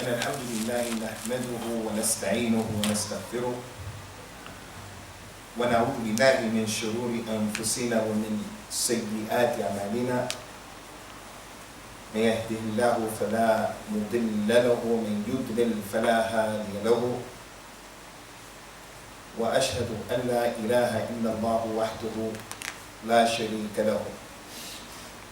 إن الحمد لله نحمده ونستعينه ونستغفره ونعوذ بالله من شرور أنفسنا ومن سيئات أعمالنا من يهده الله فلا مضل له ومن يضلل فلا هادي له وأشهد أن لا إله إلا الله وحده لا شريك له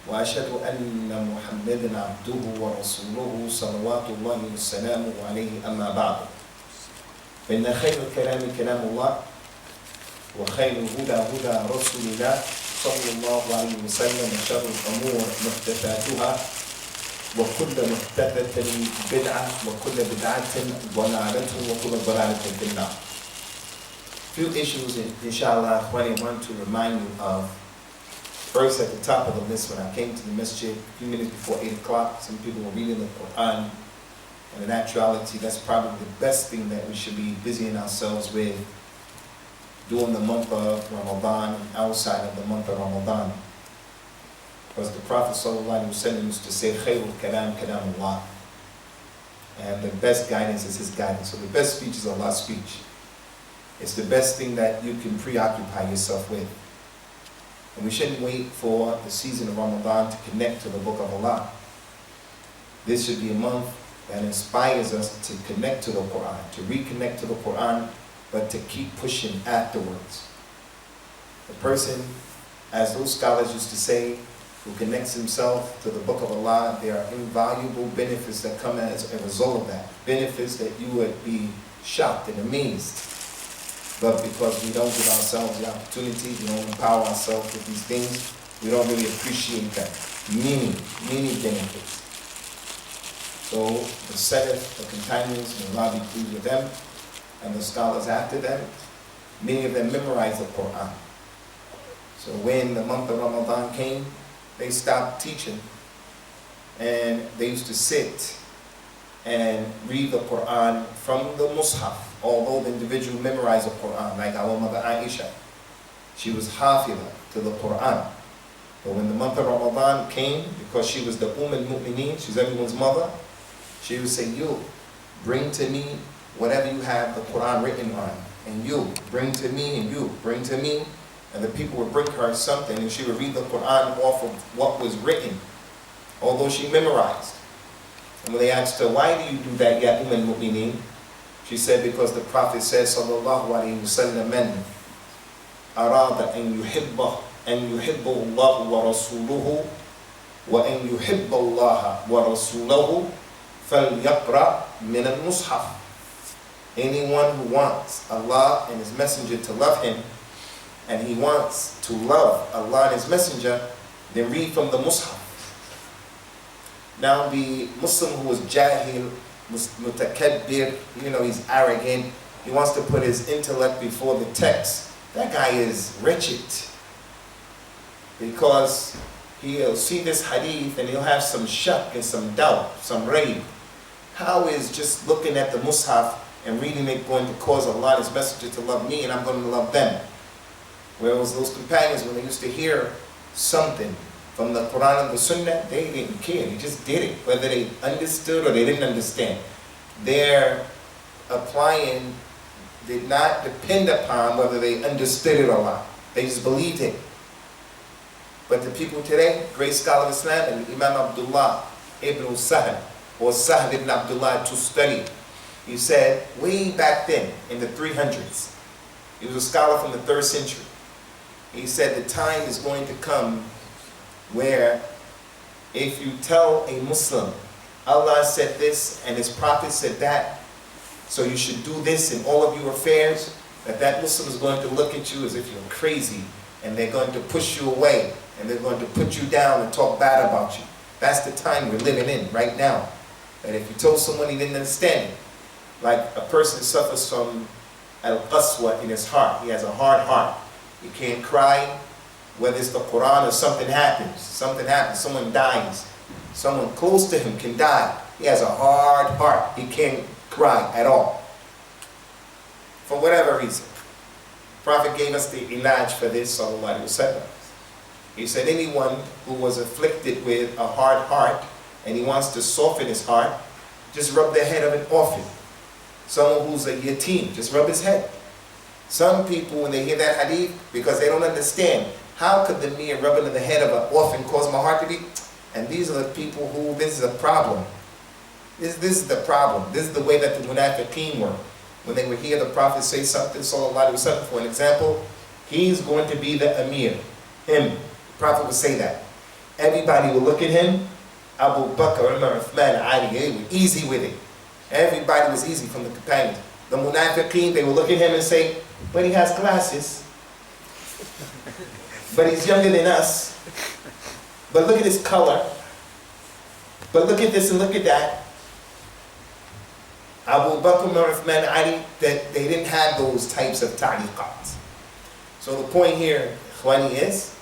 وأشهد أن محمدا عبده ورسوله صلوات الله وسلامه عليه أما بعد فإن خير الكلام كلام الله وخير الهدى هدى رسول الله صلى الله عليه وسلم وشر الأمور محدثاتها وكل محدثة بدعة وكل بدعة ضلالة وكل ضلالة في النار. Few issues, inshallah, what I want to remind you of. First, at the top of the list, when I came to the masjid a few minutes before 8 o'clock, some people were reading the Quran. And in actuality, that's probably the best thing that we should be busying ourselves with during the month of Ramadan and outside of the month of Ramadan. Because the Prophet ﷺ used to say, Khayrul kalam kalamullah. And the best guidance is his guidance. So the best speech is Allah's speech. It's the best thing that you can preoccupy yourself with. And we shouldn't wait for the season of Ramadan to connect to the Book of Allah. This should be a month that inspires us to connect to the Quran, to reconnect to the Quran, but to keep pushing afterwards. The person, as those scholars used to say, who connects himself to the Book of Allah, there are invaluable benefits that come as a result of that. Benefits that you would be shocked and amazed. But because we don't give ourselves the opportunity, we don't empower ourselves with these things, we don't really appreciate that. Many benefits. So the Salaf, the companions, may Allah be pleased with them, and the scholars after them, many of them memorized the Quran. So when the month of Ramadan came, they stopped teaching, and they used to sit and read the Quran from the Mus'haf. Although the individual memorized the Quran, like our mother Aisha, she was hafidha to the Quran. But when the month of Ramadan came, because she was the al-Mu'mineen, she's everyone's mother, she would say, you bring to me whatever you have the Quran written on, and you bring to me, and you bring to me, and the people would bring her something, and she would read the Quran off of what was written, although she memorized. And when they asked her, why do you do that, ya al-Mu'mineen? She said, because the Prophet said, sallallahu alayhi wa sallam, man arada an yuhibba Allah wa rasuluhu wa an yuhibba Allah wa rasulahu falyaqra min al-mushaf. Anyone who wants Allah and His Messenger to love Him, and he wants to love Allah and His Messenger, then read from the mushaf. Now the Muslim who was jahil, mutakabbir, he's arrogant, he wants to put his intellect before the text, that guy is wretched. Because he'll see this hadith and he'll have some shak and some doubt, some raib. How is just looking at the mushaf and reading it going to cause Allah and His Messenger to love me and I'm going to love them? Whereas those companions, when they used to hear something from the Quran and the Sunnah, they didn't care. They just did it. Whether they understood or they didn't understand. Their applying did not depend upon whether they understood it or not. They just believed it. But the people today, great scholar of Islam, and Imam Abdullah ibn Sahl, or Sahl ibn Abdullah Tustari, he said, way back then, in the 300s, he was a scholar from the 3rd century. He said the time is going to come where if you tell a Muslim, Allah said this and His Prophet said that, so you should do this in all of your affairs, that Muslim is going to look at you as if you're crazy, and they're going to push you away, and they're going to put you down and talk bad about you. That's the time we're living in right now. That if you told someone he didn't understand it, like a person suffers from al-qaswa in his heart, he has a hard heart, he can't cry, whether it's the Quran or something happens, someone dies, someone close to him can die. He has a hard heart. He can't cry at all. For whatever reason. Prophet gave us the ilaj for this, sallallahu alaihi wasallam. He said anyone who was afflicted with a hard heart and he wants to soften his heart, just rub the head of an orphan. Someone who's a yatim, just rub his head. Some people, when they hear that hadith, because they don't understand, how could the mere rubbing of the head of an orphan cause my heart to beat? And these are the people who, this is a problem. This is the problem. This is the way that the munafiqeen were. When they would hear the Prophet say something, sallallahu alaihi wasallam, for an example, he's going to be the Amir. Him. The Prophet would say that. Everybody would look at him. Abu Bakr, Umar, Uthman, Ali, they were easy with it. Everybody was easy from the companions. The munafiqeen, they would look at him and say, but he has glasses. But he's younger than us. But look at his color. But look at this and look at that. Abu Bakr, Umar, Uthman, Ali, that they didn't have those types of ta'liqat. So the point here, Ikhwani, is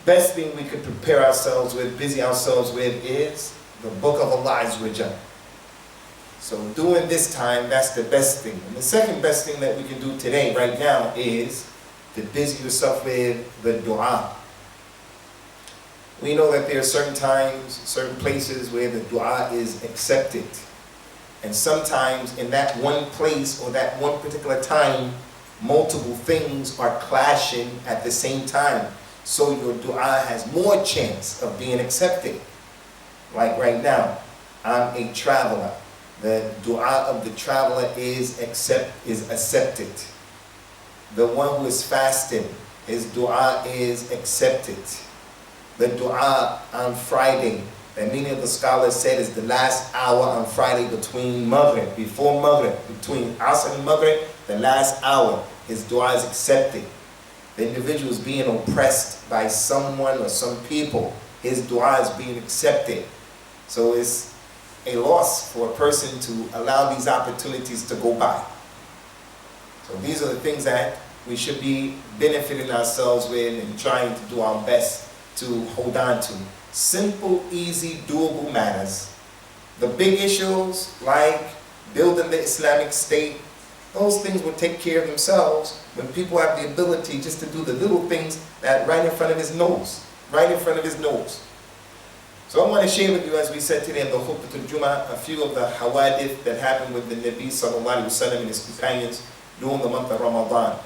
best thing we could prepare ourselves with, busy ourselves with, is the book of Allah Azza wa Jal. So during this time, that's the best thing. And the second best thing that we can do today, right now, is to busy yourself with the dua. We know that there are certain times, certain places where the dua is accepted. And sometimes in that one place or that one particular time, multiple things are clashing at the same time. So your dua has more chance of being accepted. Like right now, I'm a traveler. The dua of the traveler is accepted. The one who is fasting, his dua is accepted. The dua on Friday, that many of the scholars said is the last hour on Friday between Maghrib, before Maghrib, between Asr and Maghrib, the last hour, his dua is accepted. The individual is being oppressed by someone or some people, his dua is being accepted. So it's a loss for a person to allow these opportunities to go by. So these are the things that we should be benefiting ourselves with and trying to do our best to hold on to. Simple, easy, doable matters. The big issues like building the Islamic State, those things will take care of themselves when people have the ability just to do the little things that right in front of his nose, right in front of his nose. So I want to share with you, as we said today in the Khutbatul Jummah, a few of the hawadith that happened with the Nabi sallallahu alaihi wasallam and his companions during the month of Ramadan.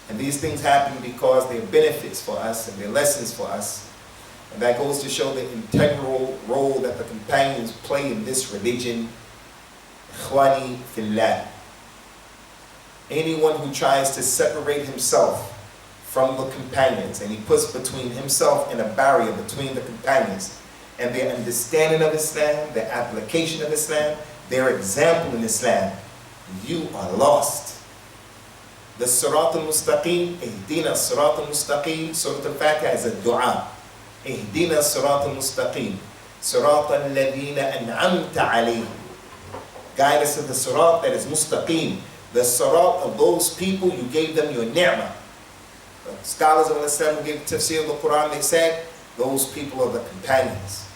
And these things happen because they're benefits for us and they're lessons for us. And that goes to show the integral role that the companions play in this religion. Ikhwani fillah. Anyone who tries to separate himself from the companions and he puts between himself and a barrier between the companions and their understanding of Islam, their application of Islam, their example in Islam, you are lost. The Sirat al-Mustaqim, Ihdina Sirat al-Mustaqim, Surah Al-Fatiha is a dua. Ihdina Sirat al-Mustaqim, Sirat al-Ladina an'amta alayhim. Guide us to the Sirat that is Mustaqim, the Sirat of those people you gave them your ni'mah. The scholars of Islam who gave tafsir of the Quran, they said, those people are the companions.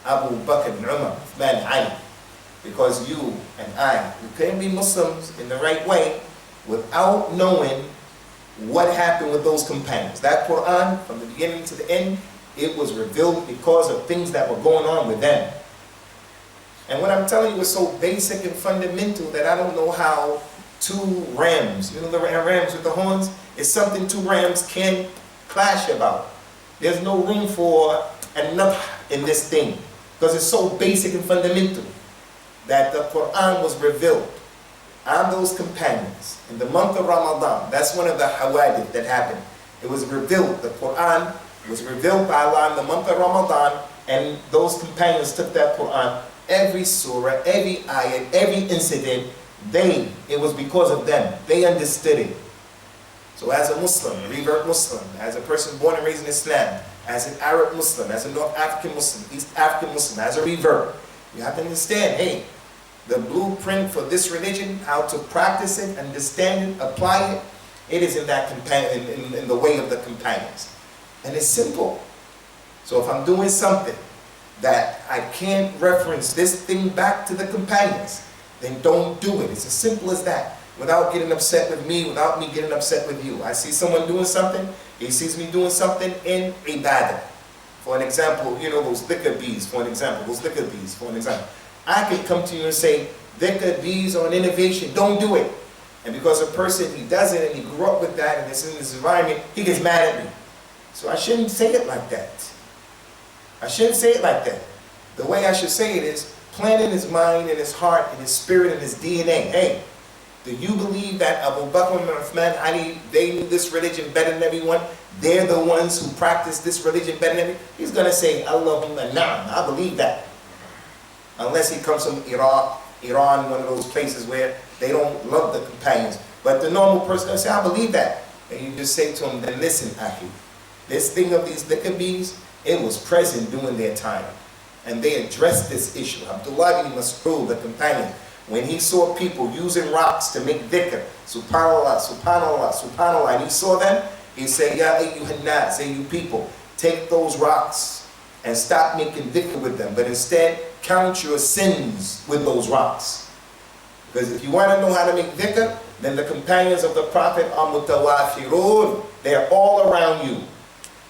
Abu Bakr and Umar, Uthman, Ali. Because you and I, we couldn't be Muslims in the right way without knowing what happened with those companions. That Quran, from the beginning to the end, it was revealed because of things that were going on with them. And what I'm telling you is so basic and fundamental that I don't know how two rams, you know the rams with the horns, is something two rams can clash about. There's no room for another in this thing because it's so basic and fundamental that the Quran was revealed on those companions in the month of Ramadan. That's one of the hawadith that happened. It was revealed, the Quran was revealed by Allah in the month of Ramadan, and those companions took that Quran, every surah, every ayat, every incident, it was because of them. They understood it. So as a Muslim, a revert Muslim, as a person born and raised in Islam, as an Arab Muslim, as a North African Muslim, East African Muslim, as a revert, you have to understand, hey, the blueprint for this religion, how to practice it, understand it, apply it, it is in that in the way of the companions. And it's simple. So if I'm doing something that I can't reference this thing back to the companions, then don't do it. It's as simple as that. Without getting upset with me, without me getting upset with you. I see someone doing something, he sees me doing something in ibadah. For an example, you know, those dhikr bees, for an example, I could come to you and say, dhikr bees are an innovation, don't do it. And because a person, he does it and he grew up with that and it's in this environment, he gets mad at me. So I shouldn't say it like that. I shouldn't say it like that. The way I should say it is, plant in his mind, in his heart, in his spirit, in his DNA. Hey, do you believe that Abu Bakr and Uthman, Ali, they knew this religion better than everyone? They're the ones who practice this religion better than everyone? He's going to say, Allahumma na'am, I believe that. Unless he comes from Iran, one of those places where they don't love the companions. But the normal person will say, I believe that. And you just say to him, then listen, Akhi, this thing of these dhikr bees, it was present during their time. And they addressed this issue. Abdullah ibn Mas'ud, the companion, when he saw people using rocks to make dhikr, subhanallah, subhanallah, subhanallah, and he saw them, he said, Ya ayyuhan nas, say you people, take those rocks and stop making dhikr with them, but instead count your sins with those rocks. Because if you want to know how to make dhikr, then the companions of the Prophet are mutawafirun. They're all around you.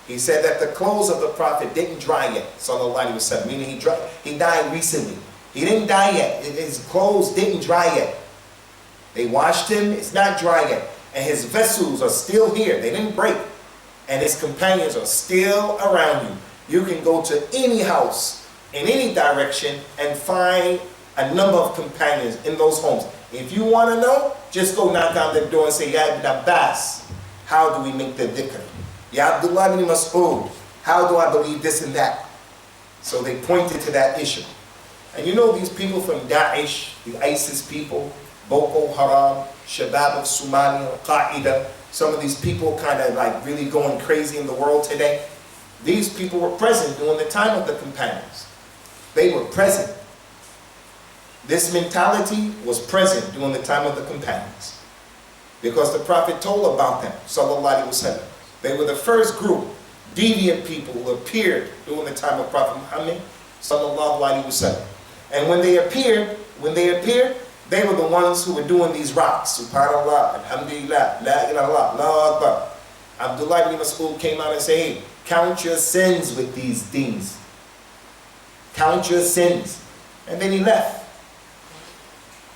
He said that the clothes of the Prophet didn't dry yet, sallallahu alaihi wasallam, meaning he died recently. He didn't die yet. His clothes didn't dry yet. They washed him, it's not dry yet. And his vessels are still here, they didn't break. And his companions are still around you. You can go to any house, in any direction, and find a number of companions in those homes. If you want to know, just go knock on the door and say, Ya Ibn Abbas, how do we make the dhikr? Ya Abdullah ibn Mas'ud, how do I believe this and that? So they pointed to that issue. And you know these people from Daesh, the ISIS people, Boko Haram, Shabab of Somalia, Qaeda, some of these people kind of like really going crazy in the world today. These people were present during the time of the companions. They were present. This mentality was present during the time of the companions. Because the Prophet told about them, sallallahu alaihi wasallam. They were the first group, deviant people who appeared during the time of Prophet Muhammad, sallallahu alaihi wasallam. And when they appeared, they were the ones who were doing these rocks. Subhanallah, alhamdulillah, la ilallah, la akbar. Abdullah ibn Mas'ud came out and said, hey, count your sins with these things. Count your sins. And then he left.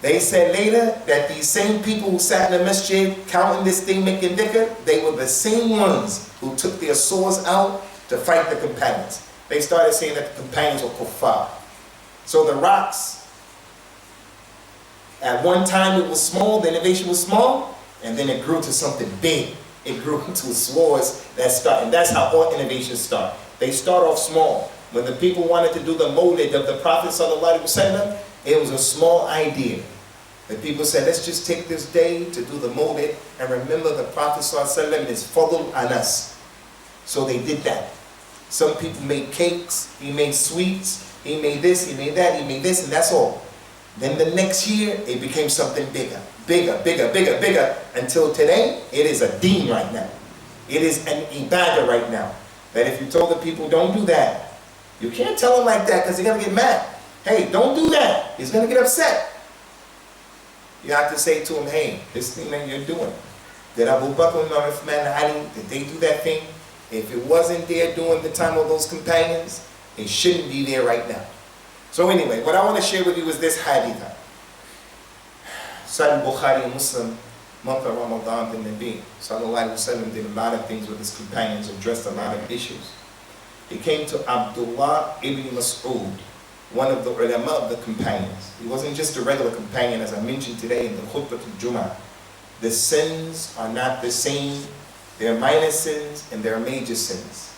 They said later that these same people who sat in the masjid counting this thing, making dhikr, they were the same ones who took their swords out to fight the companions. They started saying that the companions were kuffar. So the rocks, at one time it was small, the innovation was small, and then it grew to something big. It grew into swords that start, and that's how all innovations start. They start off small. When the people wanted to do the mawlid of the Prophet sallallahu alaihi wasallam, it was a small idea. The people said, let's just take this day to do the mawlid and remember the Prophet sallallahu alaihi wasallam and his fadl on us. So they did that. Some people made cakes, he made sweets, he made this, he made that, he made this, and that's all. Then the next year, it became something bigger, bigger, bigger, bigger, bigger, until today, it is a deen right now. It is an ibadah right now. That if you told the people, don't do that, you can't tell them like that because they're going to get mad. Hey, don't do that. He's going to get upset. You have to say to him, hey, this thing that you're doing, did Abu Bakr and Uthman and Ali, did they do that thing? If it wasn't there during the time of those companions, it shouldn't be there right now. So anyway, what I want to share with you is this hadith. Sahih Bukhari and Muslim, month of Ramadaan, the Nabi sallallahu alaihi wasallam did a lot of things with his companions, addressed a lot of issues. He came to Abdullah ibn Mas'ud, one of the ulama of the companions. He wasn't just a regular companion, as I mentioned today in the khutbah al-Jum'ah. The sins are not the same. There are minor sins and there are major sins.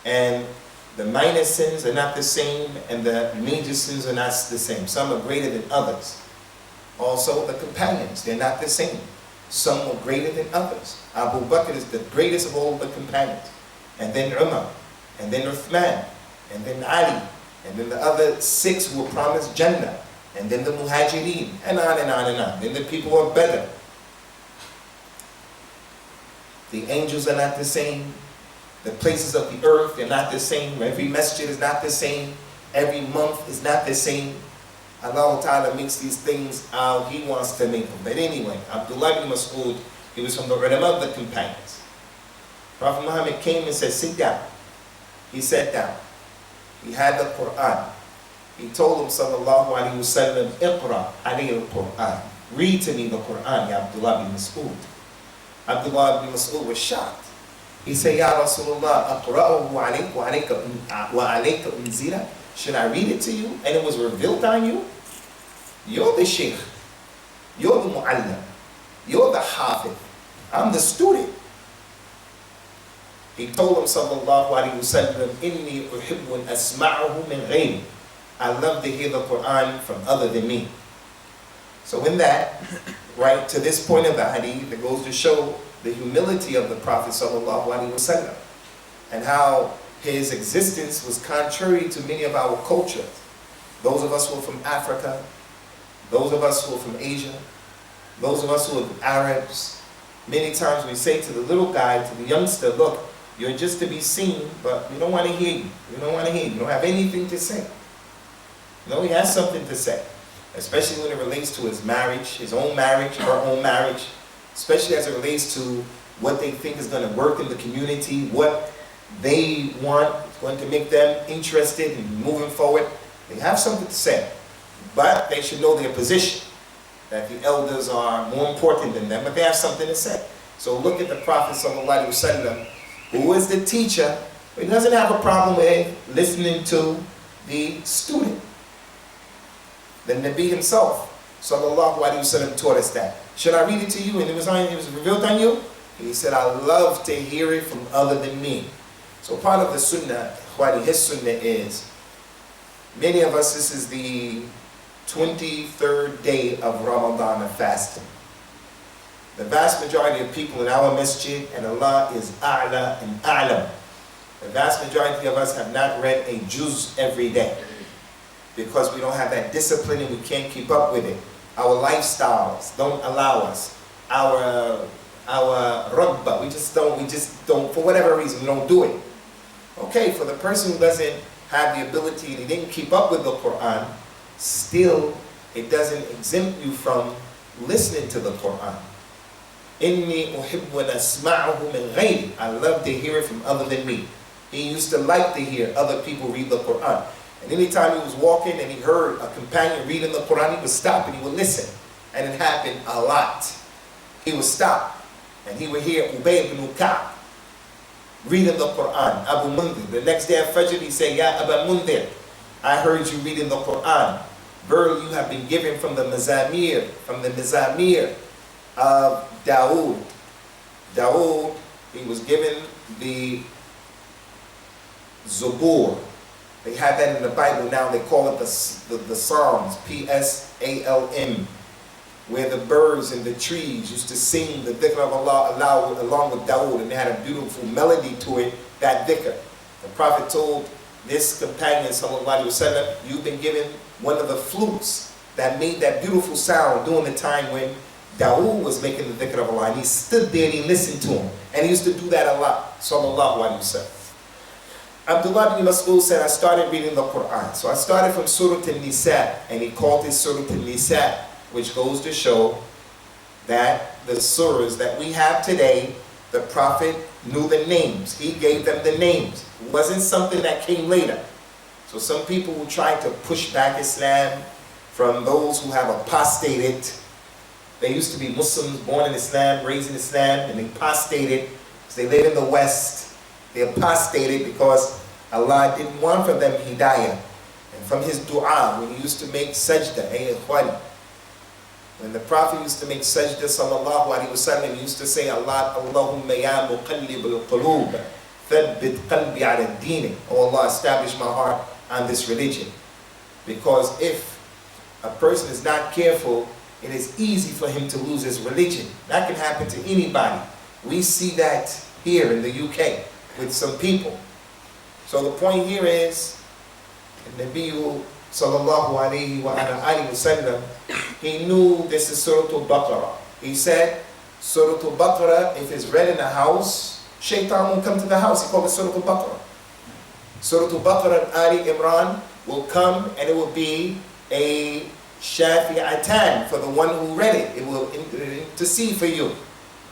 And the minor sins are not the same and the major sins are not the same. Some are greater than others. Also the companions, they're not the same. Some were greater than others. Abu Bakr is the greatest of all the companions. And then Umar, and then Uthman, and then Ali, and then the other 6 who were promised Jannah, and then the Muhajirin, and on and on and on. Then the people were better. The angels are not the same. The places of the earth, they're not the same. Every masjid is not the same. Every month is not the same. Allah Ta'ala makes these things how He wants to make them. But anyway, Abdullah ibn Mas'ud, he was from the ulama of the companions. Prophet Muhammad came and said, sit down. He sat down. He had the Quran. He told him, sallallahu alayhi wa sallam, Iqra alayhi al-Quran. Read to me the Quran, Ya Abdullah bin Mas'ud. Abdullah bin Mas'ud was shocked. He said, Ya Rasulullah, aqra'uhu alayk wa alayka unzila. Should I read it to you? And it was revealed on you? You're the sheikh. You're the mu'allim. You're the hafiz. I'm the student. He told him, sallallahu alayhi wa sallam, Inni uhibbu an asma'ahu min ghayri. I love to hear the Quran from other than me. So in that, right to this point of the hadith, it goes to show the humility of the Prophet sallallahu alaihi wasallam and how his existence was contrary to many of our cultures. Those of us who are from Africa, those of us who are from Asia, those of us who are Arabs, many times we say to the little guy, to the youngster, look, you're just to be seen, but we don't want to hear you. We don't want to hear you. You don't have anything to say. No, he has something to say, especially when it relates to his marriage, his own marriage, her own marriage, especially as it relates to what they think is going to work in the community, what they want is going to make them interested in moving forward. They have something to say, but they should know their position, that the elders are more important than them, but they have something to say. So look at the Prophet ﷺ, who is the teacher, but he doesn't have a problem with listening to the student. The Nabi himself, sallallahu alaihi wasallam, taught us that. Should I read it to you? And it was revealed on you? And he said, I love to hear it from other than me. So part of the sunnah, his sunnah is, many of us, this is the 23rd day of Ramadaan of fasting. The vast majority of people in our masjid, and Allah is a'la and a'lam. The vast majority of us have not read a juz every day, because we don't have that discipline and we can't keep up with it. Our lifestyles don't allow us. Our rugba, we just don't, for whatever reason, we don't do it. Okay, for the person who doesn't have the ability and he didn't keep up with the Quran, still, it doesn't exempt you from listening to the Quran. Inni uhibbu an asma'ahu min ghayri. I love to hear it from other than me. He used to like to hear other people read the Quran. And anytime he was walking and he heard a companion reading the Quran, he would stop and he would listen. And it happened a lot. He would stop and he would hear Ubay ibn Ka'b reading the Quran, Abu Mundir. The next day at Fajr, he said, Ya Abu Mundir, I heard you reading the Quran. Verily, you have been given from the Mizamir of Dawood. Dawood, he was given the Zabur. They have that in the Bible now. They call it the Psalms, P-S-A-L-M, where the birds and the trees used to sing the dhikr of Allah along with Dawood, and they had a beautiful melody to it, that dhikr. The Prophet told this companion, sallallahu alaihi wasallam, you've been given one of the flutes that made that beautiful sound during the time when Dawood was making the dhikr of Allah, and he stood there and he listened to him, and he used to do that a lot, sallallahu alaihi wasallam. Abdullah bin Mas'ud said, I started reading the Quran. So I started from Surah An-Nisa, and he called it Surah An-Nisa, which goes to show that the surahs that we have today, the Prophet knew the names. He gave them the names. It wasn't something that came later. So some people who try to push back Islam from those who have apostated, they used to be Muslims born in Islam, raised in Islam, and they apostated because they live in the West. They apostated because Allah didn't want for them hidayah. And from his dua, when he used to make sajda, when the Prophet used to make sajda, sallallahu alaihi wasallam, he used to say, Allahumma ya muqallib al-qulub, thabbit qalbi ala ad-din. Oh Allah, establish my heart on this religion. Because if a person is not careful, it is easy for him to lose his religion. That can happen to anybody. We see that here in the UK with some people. So the point here is, the Nabi sallallahu alayhi wa sallam, he knew this is Surah Al-Baqarah. He said, Surah Al-Baqarah, if it's read in the house, shaitan won't come to the house. He called it Surah Al-Baqarah. Surah Al-Baqarah and Ali Imran will come, and it will be a shafi'atan for the one who read it. It will intercede for you.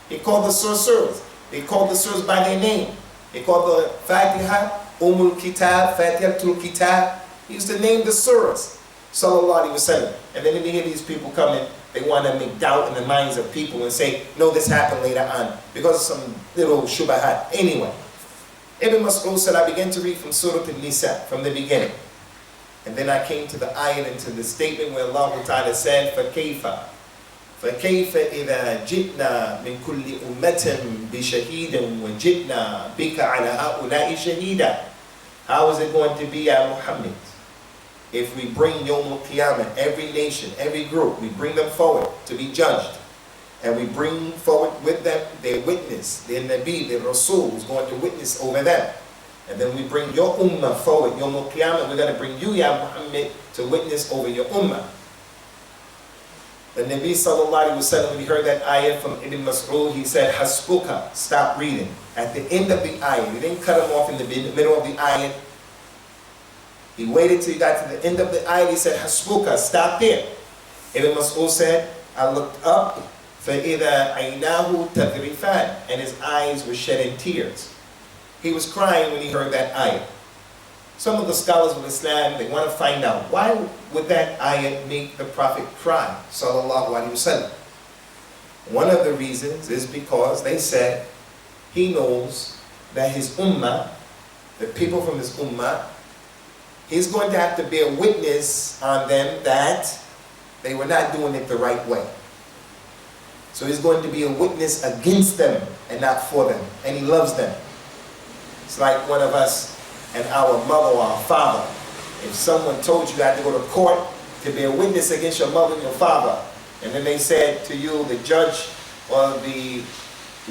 He called the surahs. He called the surahs by their name. He called the Fatiha Kitab, Fatihatul Kitab. He used to name the surahs. Sallallahu Alaihi Wasallam. And then you hear these people coming, they want to make doubt in the minds of people and say, no, this happened later on because of some little shubahat. Anyway, Ibn Mas'ud said, I began to read from Surah An-Nisa, from the beginning. And then I came to the ayat and to the statement where Allah Ta'ala said, فَكَيْفَ إِذَا جِئْنَا مِنْ كُلِّ أُمَّةٍ بِشَهِيدٍ وَجِئْنَا بِكَ عَلَى هَؤُلَاءِ شَهِيدًا. How is it going to be, Ya Muhammad, if we bring Yawm al-Qiyamah, every nation, every group, we bring them forward to be judged, and we bring forward with them their witness, their Nabi, their Rasul, who's going to witness over them. And then we bring your ummah forward, Yawm al-Qiyamah, we're going to bring you, Ya Muhammad, to witness over your ummah. The Nabi sallallahu alaihi wasallam, when he heard that ayah from Ibn Mas'ud, he said, Hasbuka, stop reading. At the end of the ayah, he didn't cut him off in the middle of the ayah. He waited till he got to the end of the ayah, he said, Hasbuka, stop there. Ibn Mas'ud said, I looked up, فَإِذَا عَيْنَاهُ تَذْرِفَانِ, and his eyes were shedding tears. He was crying when he heard that ayah. Some of the scholars of Islam, they want to find out, why would that ayah make the Prophet cry, sallallahu alaihi wasallam? One of the reasons is because they said he knows that his ummah, the people from his ummah, he's going to have to bear witness on them that they were not doing it the right way. So he's going to be a witness against them and not for them. And he loves them. It's like one of us and our mother or our father. If someone told you had to go to court to be a witness against your mother and your father, and then they said to you, the judge or the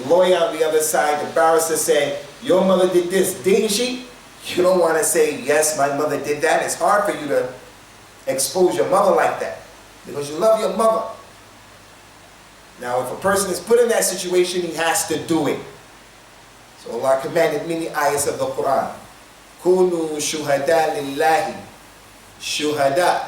lawyer on the other side, the barrister said, your mother did this, didn't she? You don't want to say, yes, my mother did that. It's hard for you to expose your mother like that because you love your mother. Now, if a person is put in that situation, he has to do it. So Allah commanded many ayahs of the Quran. Kunu shuhada lillahi. Shuhada.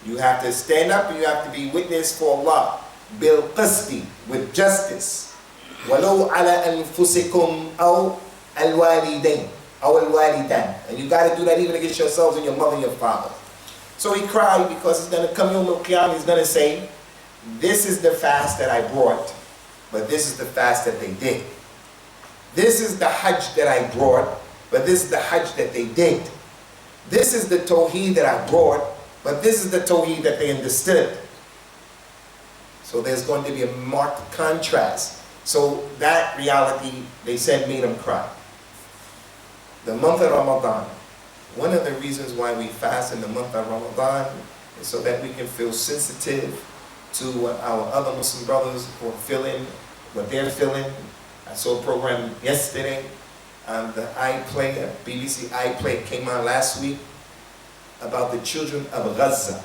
You have to stand up and you have to be witness for Allah. Bil qasdi, with justice. Walau ala anfusikum aw al-walidain. Aw al-walidan. And you got to do that even against yourselves and your mother and your father. So he cried because he's going to come Yawm al-Qiyamah, he's going to say, this is the fast that I brought, but this is the fast that they did. This is the Hajj that I brought, but this is the Hajj that they did. This is the Tawheed that I brought, but this is the Tawheed that they understood. So there's going to be a marked contrast. So that reality, they said, made them cry. The month of Ramadan, one of the reasons why we fast in the month of Ramadan is so that we can feel sensitive to what our other Muslim brothers were feeling, what they're feeling. I saw a program yesterday on the iPlayer, BBC iPlayer, came on last week about the children of Gaza,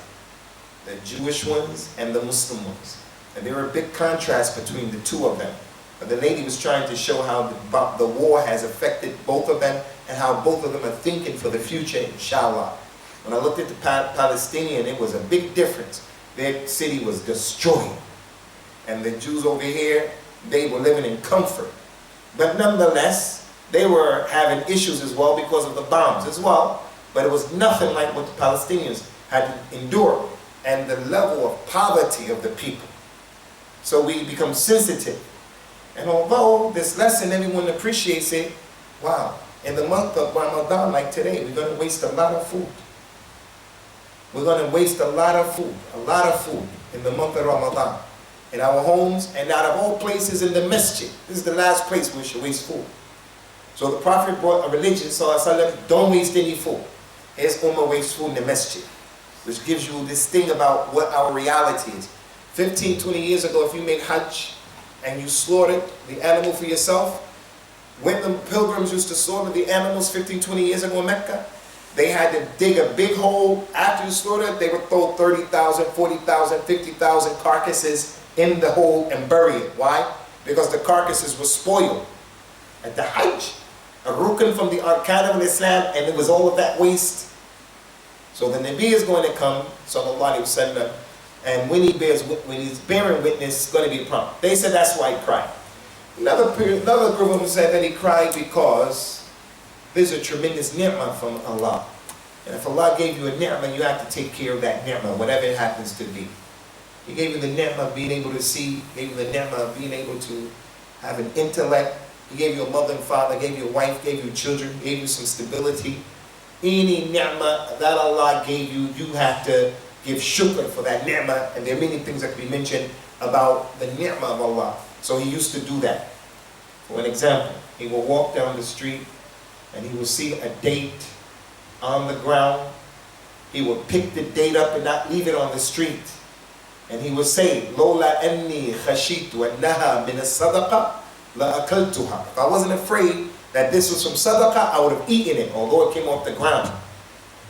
the Jewish ones and the Muslim ones. And there were a big contrast between the two of them. But the lady was trying to show how the war has affected both of them and how both of them are thinking for the future, inshallah. When I looked at the Palestinian, it was a big difference. Their city was destroyed. And the Jews over here, they were living in comfort. But nonetheless, they were having issues as well because of the bombs as well. But it was nothing like what the Palestinians had to endure and the level of poverty of the people. So we become sensitive. And although this lesson, everyone appreciates it, wow, in the month of Ramadan like today, we're going to waste a lot of food. We're going to waste a lot of food in the month of Ramadan. In our homes and out of all places in the masjid. This is the last place we should waste food. So the Prophet brought a religion, sallallahu, don't waste any food. His ummah wastes food in the masjid. Which gives you this thing about what our reality is. 15, 20 years ago, if you made Hajj and you slaughtered the animal for yourself, when the pilgrims used to slaughter the animals 15, 20 years ago in Mecca, they had to dig a big hole. After you slaughtered, they would throw 30,000, 40,000, 50,000 carcasses in the hole and bury it. Why? Because the carcasses were spoiled. At the Hajj, a rukn from the arkan of Islam, and it was all of that waste. So the Nabi is going to come, sallallahu alaihi wasallam, and when he's bearing witness, it's going to be a problem. They said that's why he cried. Another group of them said that he cried because There's a tremendous ni'mah from Allah. And if Allah gave you a ni'mah, you have to take care of that ni'mah, whatever it happens to be. He gave you the ni'mah of being able to see, gave you the ni'mah of being able to have an intellect. He gave you a mother and father, gave you a wife, gave you children, gave you some stability. Any ni'mah that Allah gave you, you have to give shukr for that ni'mah. And there are many things that can be mentioned about the ni'mah of Allah. So he used to do that. For an example, he will walk down the street and he will see a date on the ground. He will pick the date up and not leave it on the street. And he will say, Lola anni khashitu annaha min as-sadaqa la akaltuha. If I wasn't afraid that this was from sadaqah, I would have eaten it, although it came off the ground.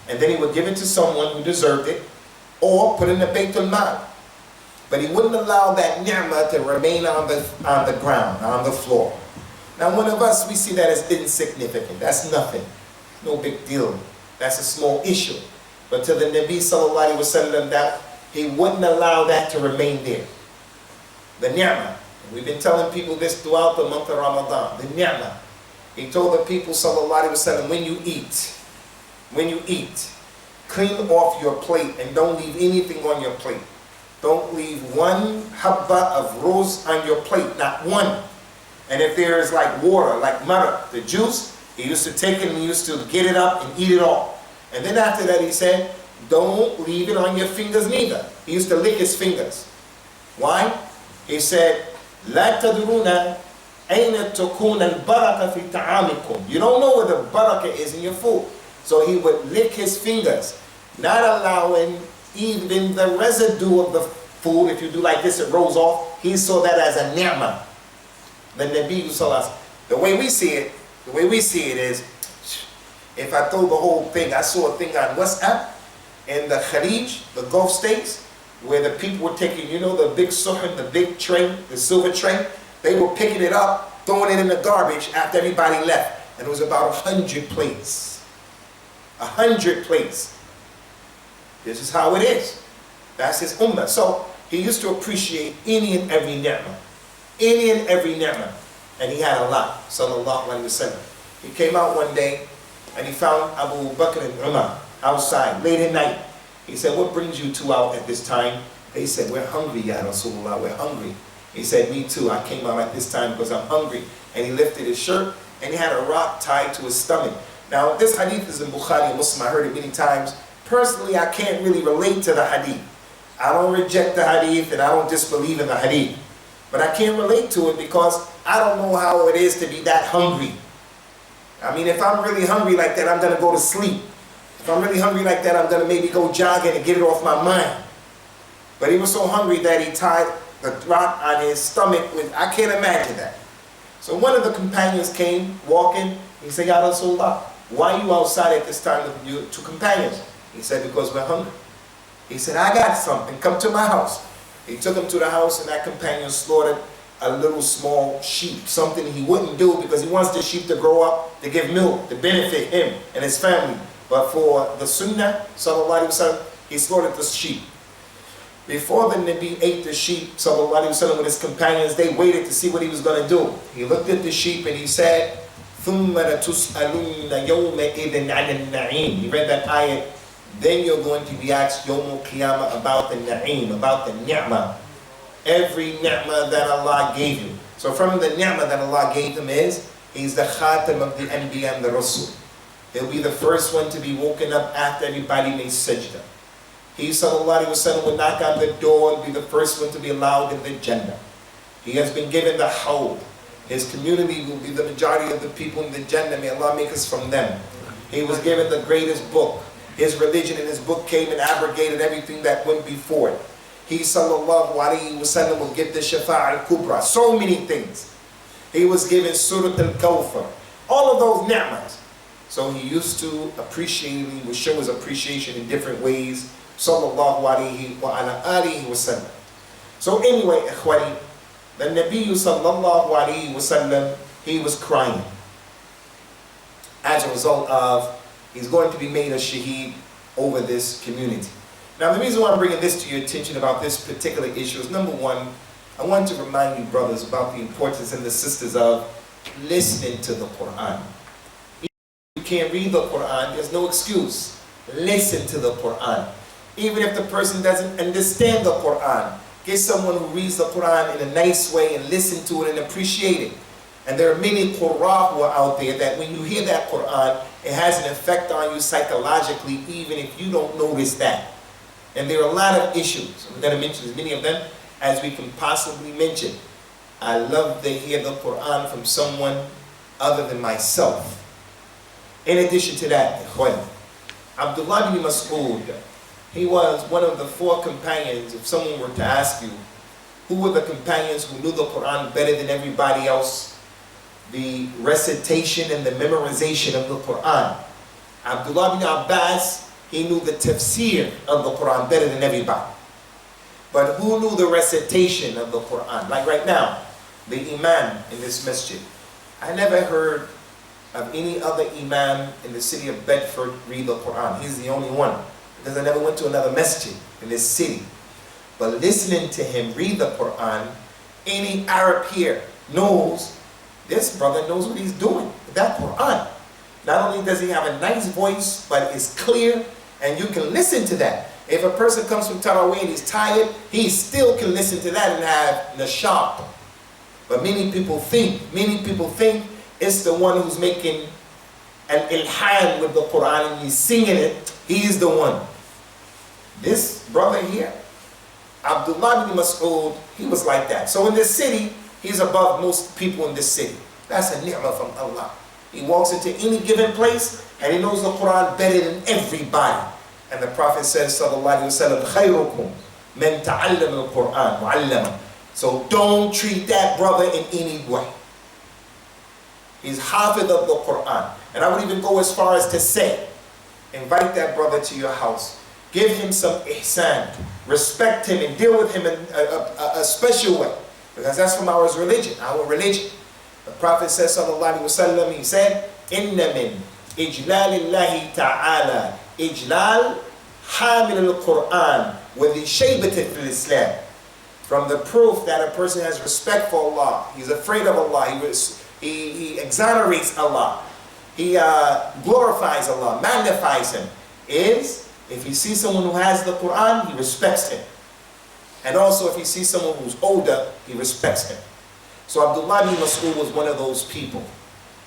And then he would give it to someone who deserved it, or put it in the Bayt al-Mal. But he wouldn't allow that ni'mah to remain on the ground, on the floor. Now one of us, we see that as insignificant. That's nothing. No big deal. That's a small issue. But to the Nabi sallallahu alaihi wasallam, that he wouldn't allow that to remain there. The ni'mah. We've been telling people this throughout the month of Ramadan. The ni'mah. He told the people sallallahu alaihi wasallam, when you eat, clean off your plate and don't leave anything on your plate. Don't leave one habba of rose on your plate, not one. And if there is like water, like maraq, the juice, he used to take it and he used to get it up and eat it all. And then after that he said, don't leave it on your fingers neither. He used to lick his fingers. Why? He said, لا تدرون أين تكون البركة في طعامكم. You don't know where the barakah is in your food. So he would lick his fingers, not allowing even the residue of the food. If you do like this, it rolls off. He saw that as a ni'mah. The Nabi Sallallahu, the way we see it is, if I throw the whole thing, I saw a thing on WhatsApp in the Khalij, the Gulf states, where the people were taking, you know, the big suhan, the big tray, the silver tray, they were picking it up, throwing it in the garbage after everybody left. And it was about 100 plates. 100 plates. This is how it is. That's his ummah. So he used to appreciate any and every ni'mah. Any and every ni'mah. And he had a lot. Sallallahu alaihi wasallam. He came out one day and he found Abu Bakr and Umar outside late at night. He said, what brings you two out at this time? They said, we're hungry, Ya Rasulullah, we're hungry. He said, me too, I came out at this time because I'm hungry. And he lifted his shirt and he had a rock tied to his stomach. Now this hadith is in Bukhari and Muslim, I heard it many times. Personally, I can't really relate to the hadith. I don't reject the hadith and I don't disbelieve in the hadith. But I can't relate to it because I don't know how it is to be that hungry. I mean, if I'm really hungry like that, I'm going to go to sleep. If I'm really hungry like that, I'm going to maybe go jogging and get it off my mind. But he was so hungry that he tied the rock on his stomach. I can't imagine that. So one of the companions came walking. He said, Ya Rasulullah, why are you outside at this time with your two companions? He said, because we're hungry. He said, I got something. Come to my house. He took him to the house and that companion slaughtered a little small sheep. Something he wouldn't do because he wants the sheep to grow up, to give milk, to benefit him and his family. But for the sunnah, sallallahu alaihi wasallam, he slaughtered the sheep. Before the Nabi ate the sheep, sallallahu alaihi wasallam, with his companions, they waited to see what he was going to do. He looked at the sheep and he said, ثُمَّ لَتُسْأَلُنَّ يَوْمَئِذٍ عَنِ النَّعِيمِ. He read that ayah. Then you're going to be asked Yawmul Qiyamah about the na'im, about the ni'mah. Every ni'mah that Allah gave you. So from the ni'mah that Allah gave him is, he's the khatam of the Anbiya and the Rasul. He'll be the first one to be woken up after everybody made sajda. He, sallallahu alaihi wasallam, will knock on the door and be the first one to be allowed in the Jannah. He has been given the hawd. His community will be the majority of the people in the Jannah. May Allah make us from them. He was given the greatest book. His religion and his book came and abrogated everything that went before it. He, sallallahu alaihi wasallam, will give the Shafa'a al-Kubra. So many things. He was given Surah al-Kawthar. All of those ni'mas. So he used to appreciate, he would show his appreciation in different ways. Sallallahu alaihi wa ala alihi wasallam. So anyway, ikhwani, the Nabi sallallahu alaihi wasallam, he was crying. As a result of, he's going to be made a shaheed over this community. Now the reason why I'm bringing this to your attention about this particular issue is, number one, I want to remind you brothers about the importance and the sisters of listening to the Quran. You can't read the Quran, there's no excuse. Listen to the Quran. Even if the person doesn't understand the Quran, get someone who reads the Quran in a nice way and listen to it and appreciate it. And there are many Qur'an who are out there that when you hear that Quran, it has an effect on you psychologically, even if you don't notice that. And there are a lot of issues. I'm going to mention as many of them as we can possibly mention. I love to hear the Quran from someone other than myself. In addition to that, Abdullah bin Mas'ud, he was one of the 4 companions. If someone were to ask you, who were the companions who knew the Quran better than everybody else? The recitation and the memorization of the Quran. Abdullah bin Abbas, he knew the tafsir of the Quran better than everybody. But who knew the recitation of the Quran? Like right now, the imam in this masjid. I never heard of any other imam in the city of Bedford read the Quran. He's the only one. Because I never went to another masjid in this city. But listening to him read the Quran, any Arab here knows, this brother knows what he's doing with that Quran. Not only does he have a nice voice, but it's clear, and you can listen to that. If a person comes from Taraweeh and he's tired, he still can listen to that and have nashat. But many people think it's the one who's making an ilhan with the Quran and he's singing it, he's the one. This brother here, Abdullah bin Mas'ud, he was like that. So in this city, he's above most people in this city. That's a ni'mah from Allah. He walks into any given place and he knows the Quran better than everybody. And the Prophet says, sallallahu alayhi wa sallam, khayrukum man ta'allam al-Quran mu'allama. So don't treat that brother in any way. He's hafid of the Quran. And I would even go as far as to say, invite that brother to your house. Give him some ihsan. Respect him and deal with him in a special way. Because that's from our religion. The Prophet says, sallallahu alayhi wa sallam, he said, inna min ijlalillahi ta'ala ijlal hamil al-Quran wa dhi shaybatin fil Islam. From the proof that a person has respect for Allah, he's afraid of Allah, he exonerates Allah, he glorifies Allah, magnifies Him, is if he sees someone who has the Quran, he respects him. And also if he sees someone who's older, he respects him. So Abdullah bin Mas'ud was one of those people.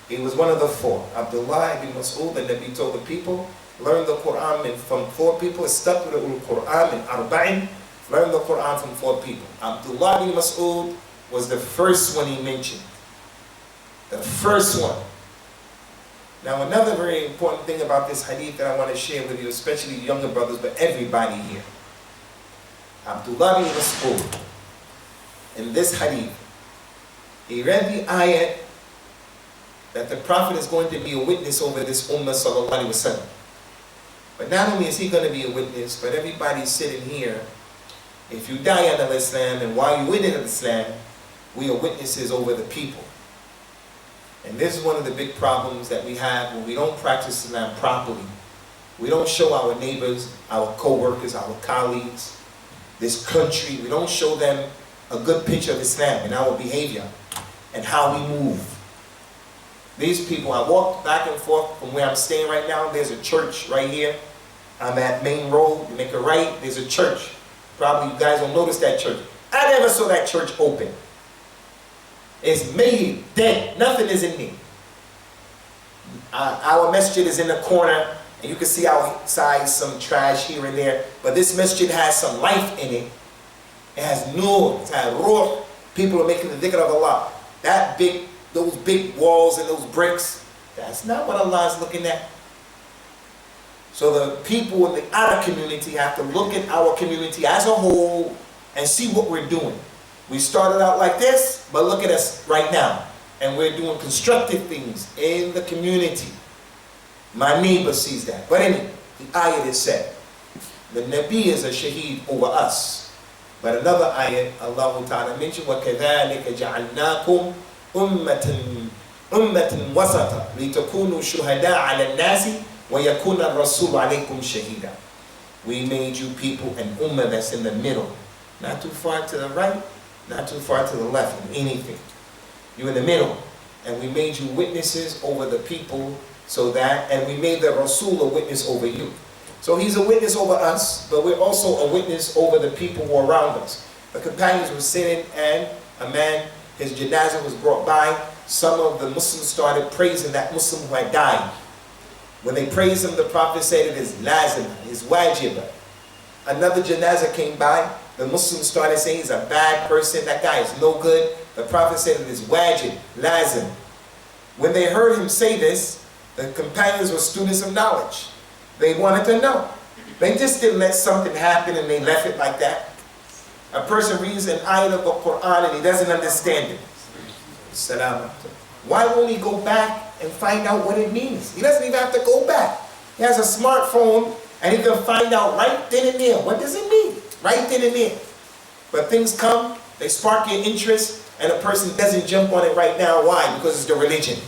He was one of the 4. Abdullah bin Mas'ud, the Nabi told the people, learn the Quran from 4 people. Istaqra'ul Quran min arba'in. Learn the Quran from 4 people. Abdullah bin Mas'ud was the first one he mentioned. The first one. Now another very important thing about this hadith that I want to share with you, especially younger brothers, but everybody here. Abdullah bin Mas'ud, in this hadith, he read the ayat that the Prophet is going to be a witness over this ummah sallallahu alaihi wasallam. But not only is he going to be a witness, but everybody sitting here, if you die under Islam and while you're in Islam, we are witnesses over the people. And this is one of the big problems that we have when we don't practice Islam properly. We don't show our neighbors, our co-workers, our colleagues, this country, we don't show them a good picture of Islam and our behavior and how we move. These people, I walked back and forth from where I'm staying right now. There's a church right here. I'm at Main Road. You make a right, there's a church. Probably you guys don't notice that church. I never saw that church open. It's made dead. Nothing is in there. Our masjid is in the corner, and you can see outside some trash here and there. But this masjid has some life in it. It has nur, it has ruh. People are making the dhikr of Allah. Those big walls and those bricks, that's not what Allah is looking at. So the people in the outer community have to look at our community as a whole and see what we're doing. We started out like this, but look at us right now. And we're doing constructive things in the community. My neighbor sees that. But anyway, the ayat is said, the Nabi is a shaheed over us. But another ayat, Allah Ta'ala mentioned, وَكَذَلِكَ جَعَلْنَاكُمْ أُمَّةً وَسَطًا لِتَكُونُوا شُهَدَاءَ عَلَى النَّاسِ وَيَكُونَ الرَّسُولُ عَلَيْكُمْ شَهِيدًا. We made you people an ummah that's in the middle. Not too far to the right, not too far to the left in anything. You're in the middle. And we made you witnesses over the people So that, and we made the Rasul a witness over you. So he's a witness over us, but we're also a witness over the people who are around us. The companions were sitting, and a man, his janazah was brought by. Some of the Muslims started praising that Muslim who had died. When they praised him, the Prophet said it is lazim, it's wajib. Another janazah came by. The Muslims started saying he's a bad person, that guy is no good. The Prophet said it is wajib, lazim. When they heard him say this, the companions were students of knowledge. They wanted to know. They just didn't let something happen and they left it like that. A person reads an ayat of the Quran and he doesn't understand it. Salam. Why won't he go back and find out what it means? He doesn't even have to go back. He has a smartphone and he can find out right then and there. What does it mean? Right then and there. But things come, they spark your interest, and a person doesn't jump on it right now. Why? Because it's the religion.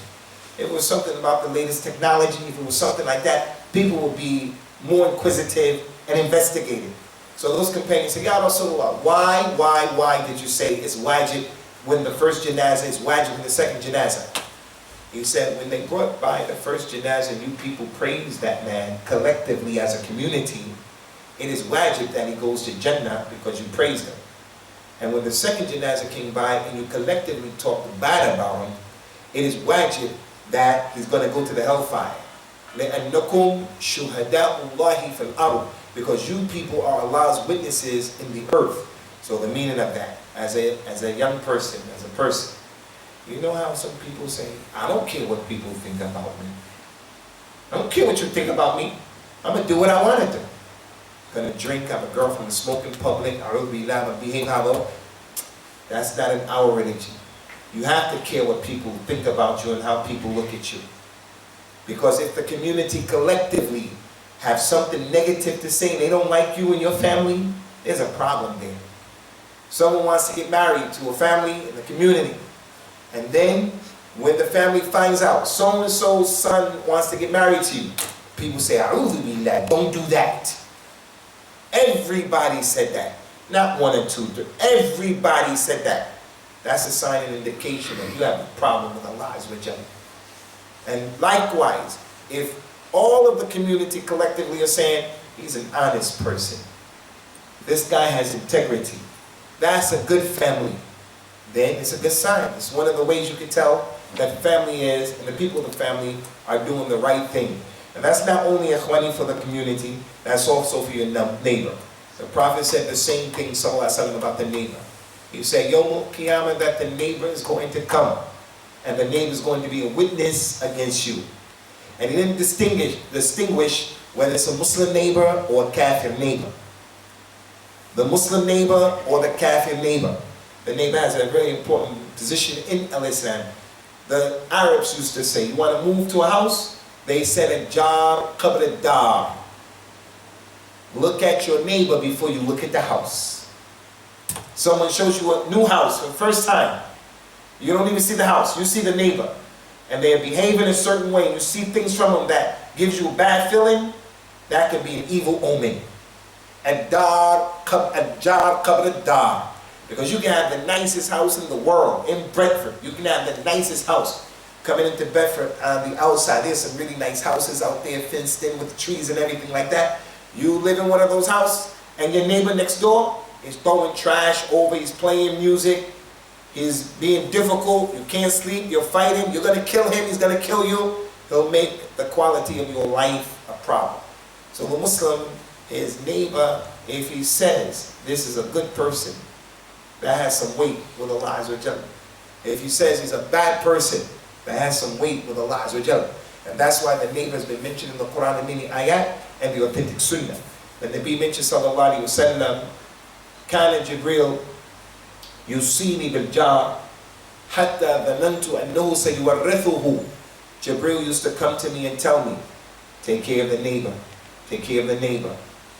If it was something about the latest technology, if it was something like that, people would be more inquisitive and investigative. So those companions say, Ya Rasulullah, why did you say it's wajib when the first janazah is wajib in the second janazah? He said, when they brought by the first janazah, you people praised that man collectively as a community. It is wajib that he goes to Jannah because you praised him. And when the second janazah came by and you collectively talked bad about him, it is wajib that he's going to go to the hellfire. لَأَنَّكُمْ شُهَدَاءُ اللَّهِ فِي الْأَرْضِ, because you people are Allah's witnesses in the earth. So the meaning of that, as a young person, as a person, you know how some people say, I don't care what people think about me. I don't care what you think about me. I'm going to do what I want to do. I'm going to drink, have a girlfriend, smoke in public, I will be loud, behave how. That's not in our religion. You have to care what people think about you and how people look at you. Because if the community collectively have something negative to say, they don't like you and your family, there's a problem there. Someone wants to get married to a family in the community. And then, when the family finds out, so-and-so's son wants to get married to you, people say, A'udhu billah, don't do that. Everybody said that. Not one or two, everybody said that. That's a sign and indication that you have a problem with Allah's religion. And likewise, if all of the community collectively are saying, he's an honest person, this guy has integrity, that's a good family, then it's a good sign. It's one of the ways you can tell that the family is, and the people of the family are doing the right thing. And that's not only ikhwani for the community, that's also for your neighbor. The Prophet said the same thing, sallallahu alaihi wasallam, about the neighbor. He said, Yawmul Qiyamah, that the neighbor is going to come, and the neighbor is going to be a witness against you. And he didn't distinguish whether it's a Muslim neighbor or a Kafir neighbor. The Muslim neighbor or the Kafir neighbor. The neighbor has a very important position in Islam. The Arabs used to say, you want to move to a house? They said, Jar qabla dar. Look at your neighbor before you look at the house. Someone shows you a new house for the first time. You don't even see the house, you see the neighbor. And they're behaving a certain way, and you see things from them that gives you a bad feeling, that could be an evil omen. Jar qabla dar. Because you can have the nicest house in the world, in Bedford. You can have the nicest house. Coming into Bedford on the outside, there's some really nice houses out there, fenced in with trees and everything like that. You live in one of those houses, and your neighbor next door is throwing trash over, he's playing music, he's being difficult, you can't sleep, you're fighting, you're going to kill him, he's going to kill you. He'll make the quality of your life a problem. So the Muslim, his neighbor, if he says, this is a good person, that has some weight with Allah Azza wa Jalla. If he says he's a bad person, that has some weight with Allah Azza wa Jalla. And that's why the neighbor has been mentioned in the Quran and many ayat and the authentic sunnah. The Nabi mentioned sallallahu alayhi wa sallam, Kana Jibril yusini bil jar hatta dhanantu annahu sayuwarrithuhu. Jibril used to come to me and tell me, take care of the neighbor, take care of the neighbor,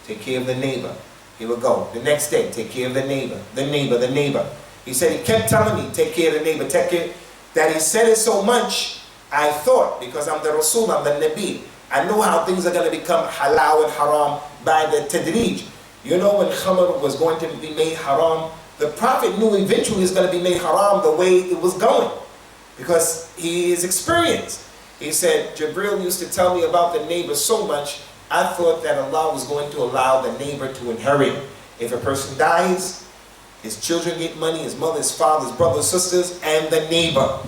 take care of the neighbor. He would go. The next day, take care of the neighbor, the neighbor, the neighbor. He said he kept telling me, take care of the neighbor, take care. That he said it so much, I thought, because I'm the Rasul, I'm the Nabi, I know how things are going to become halal and haram by the tadrij. You know, when khamr was going to be made haram, the Prophet knew eventually it's going to be made haram the way it was going, because he is experienced. He said, Jibril used to tell me about the neighbor so much, I thought that Allah was going to allow the neighbor to inherit. If a person dies, his children get money, his mother, his father, his brothers, sisters, and the neighbor.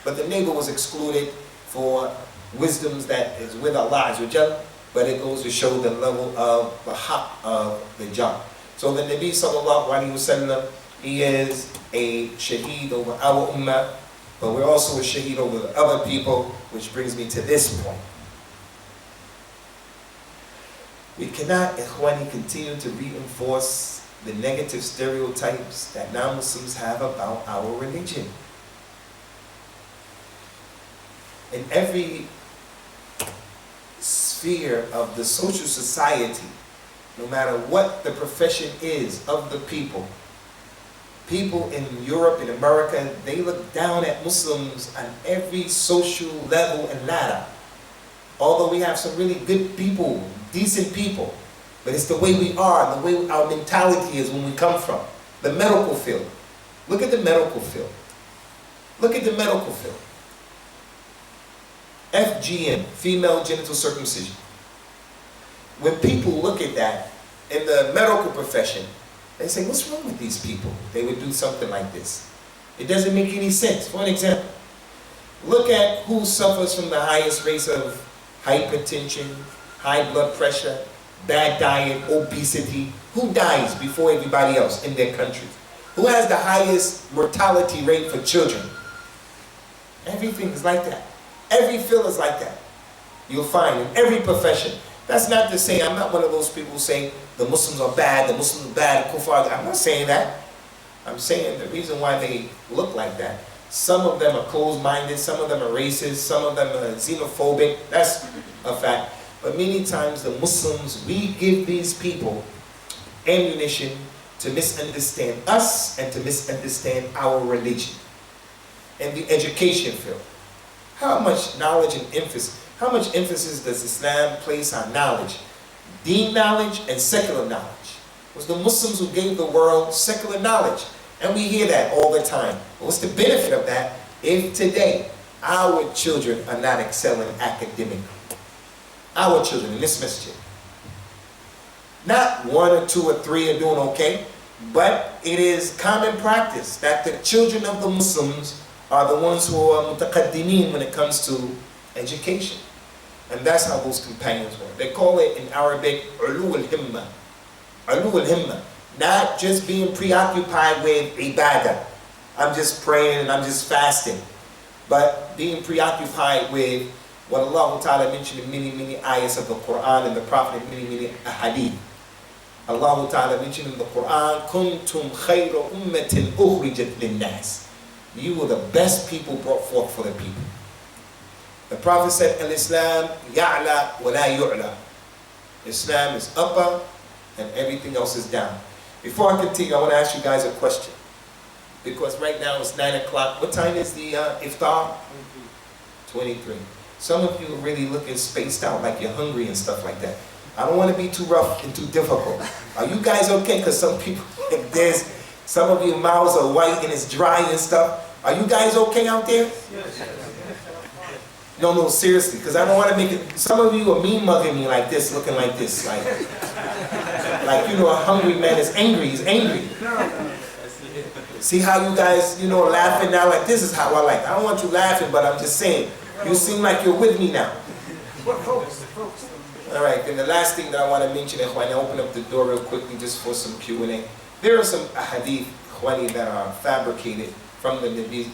But the neighbor was excluded for wisdoms that is with Allah Azza wa Jal, but it goes to show the level of the haqq of the job. So the Nabi sallallahu alayhi wa sallam, he is a shaheed over our ummah, but we're also a shaheed over the other people, which brings me to this point. We cannot, ikhwani, continue to reinforce the negative stereotypes that non-Muslims have about our religion. In every sphere of the social society, no matter what the profession is of the people, people in Europe and America, they look down at Muslims on every social level and ladder. Although we have some really good people, decent people, but it's the way we are, the way our mentality is when we come from. The medical field. Look at the medical field. Look at the medical field. FGM, female genital circumcision. When people look at that in the medical profession, they say, what's wrong with these people? They would do something like this. It doesn't make any sense. For an example, look at who suffers from the highest rates of hypertension, high blood pressure, bad diet, obesity. Who dies before everybody else in their countries? Who has the highest mortality rate for children? Everything is like that. Every field is like that. You'll find in every profession. That's not to say, I'm not one of those people who say the Muslims are bad, the Muslims are bad, kuffar. I'm not saying that. I'm saying the reason why they look like that. Some of them are closed-minded, some of them are racist, some of them are xenophobic. That's a fact. But many times the Muslims, we give these people ammunition to misunderstand us and to misunderstand our religion. In the education field, how much knowledge and emphasis, how much emphasis does Islam place on knowledge? Deen knowledge and secular knowledge. It was the Muslims who gave the world secular knowledge. And we hear that all the time. But what's the benefit of that if today our children are not excelling academically? Our children in this masjid. Not one or two or three are doing okay, but it is common practice that the children of the Muslims are the ones who are mutaqaddimin when it comes to education. And that's how those companions were. They call it in Arabic, ulu al-himma. Ulu al-himma. Not just being preoccupied with ibadah. I'm just praying and I'm just fasting. But being preoccupied with what Allah Ta'ala mentioned in many, many ayahs of the Quran and the Prophet in many, many hadith. Allah Ta'ala mentioned in the Quran, Kuntum khayra ummatin ukhrijat linnas. You were the best people brought forth for the people. The Prophet said, Al-Islam ya'la wa la yu'la. Islam is upper and everything else is down. Before I continue, I want to ask you guys a question. Because right now it's 9 o'clock. What time is the iftar? 23. Some of you are really looking spaced out like you're hungry and stuff like that. I don't want to be too rough and too difficult. Are you guys okay? Because some people, some of your mouths are white and it's dry and stuff. Are you guys okay out there? No, seriously, because I don't want to make it. Some of you are mean mugging me like this, looking like this, like you know, a hungry man is angry. He's angry. See how you guys, you know, laughing now? Like this is how I like. I don't want you laughing, but I'm just saying. You seem like you're with me now. All right. Then the last thing that I want to mention, Ikhwani, I open up the door real quickly just for some Q&A. There are some hadith, Ikhwani, that are fabricated from the Nabi,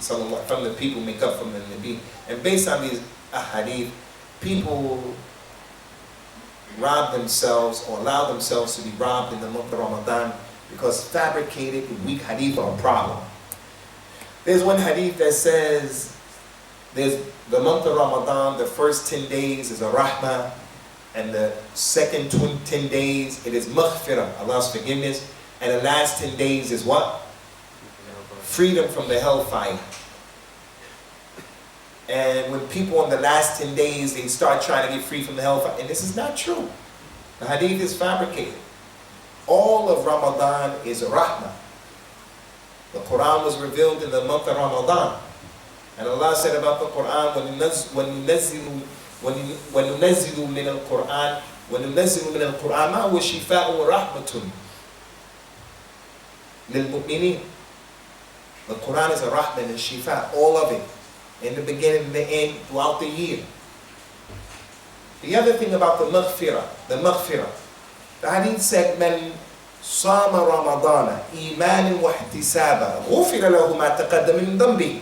from the people make up from the Nabi. And based on these hadith, people rob themselves or allow themselves to be robbed in the month of Ramadan because fabricated and weak hadith are a problem. There's one hadith that says, there's the month of Ramadan, the first 10 days is a rahmah, and the second 10 days it is maghfirah, Allah's forgiveness, and the last 10 days is what? Freedom from the hellfire. And when people on the last 10 days, they start trying to get free from the hellfire, and this is not true. The hadith is fabricated. All of Ramadan is a rahmah. The Quran was revealed in the month of Ramadan. And Allah said about the Quran, وَنُنَزِّلُ مِنَ الْقُرْآنِ وَنُنَزِّلُ مِنَ الْقُرْآنِ مَا هُوَ شِفَاءٌ وَرَحْمَةٌ لِلْمُؤْمِنِينَ. The Quran is a rahmah and shifa, all of it, in the beginning and the end, throughout the year. The other thing about the maghfirah, the hadith said, "Man sama Ramadana imanan wa ihtisaba, ghufira lahu ma taqaddama min dhanbihi."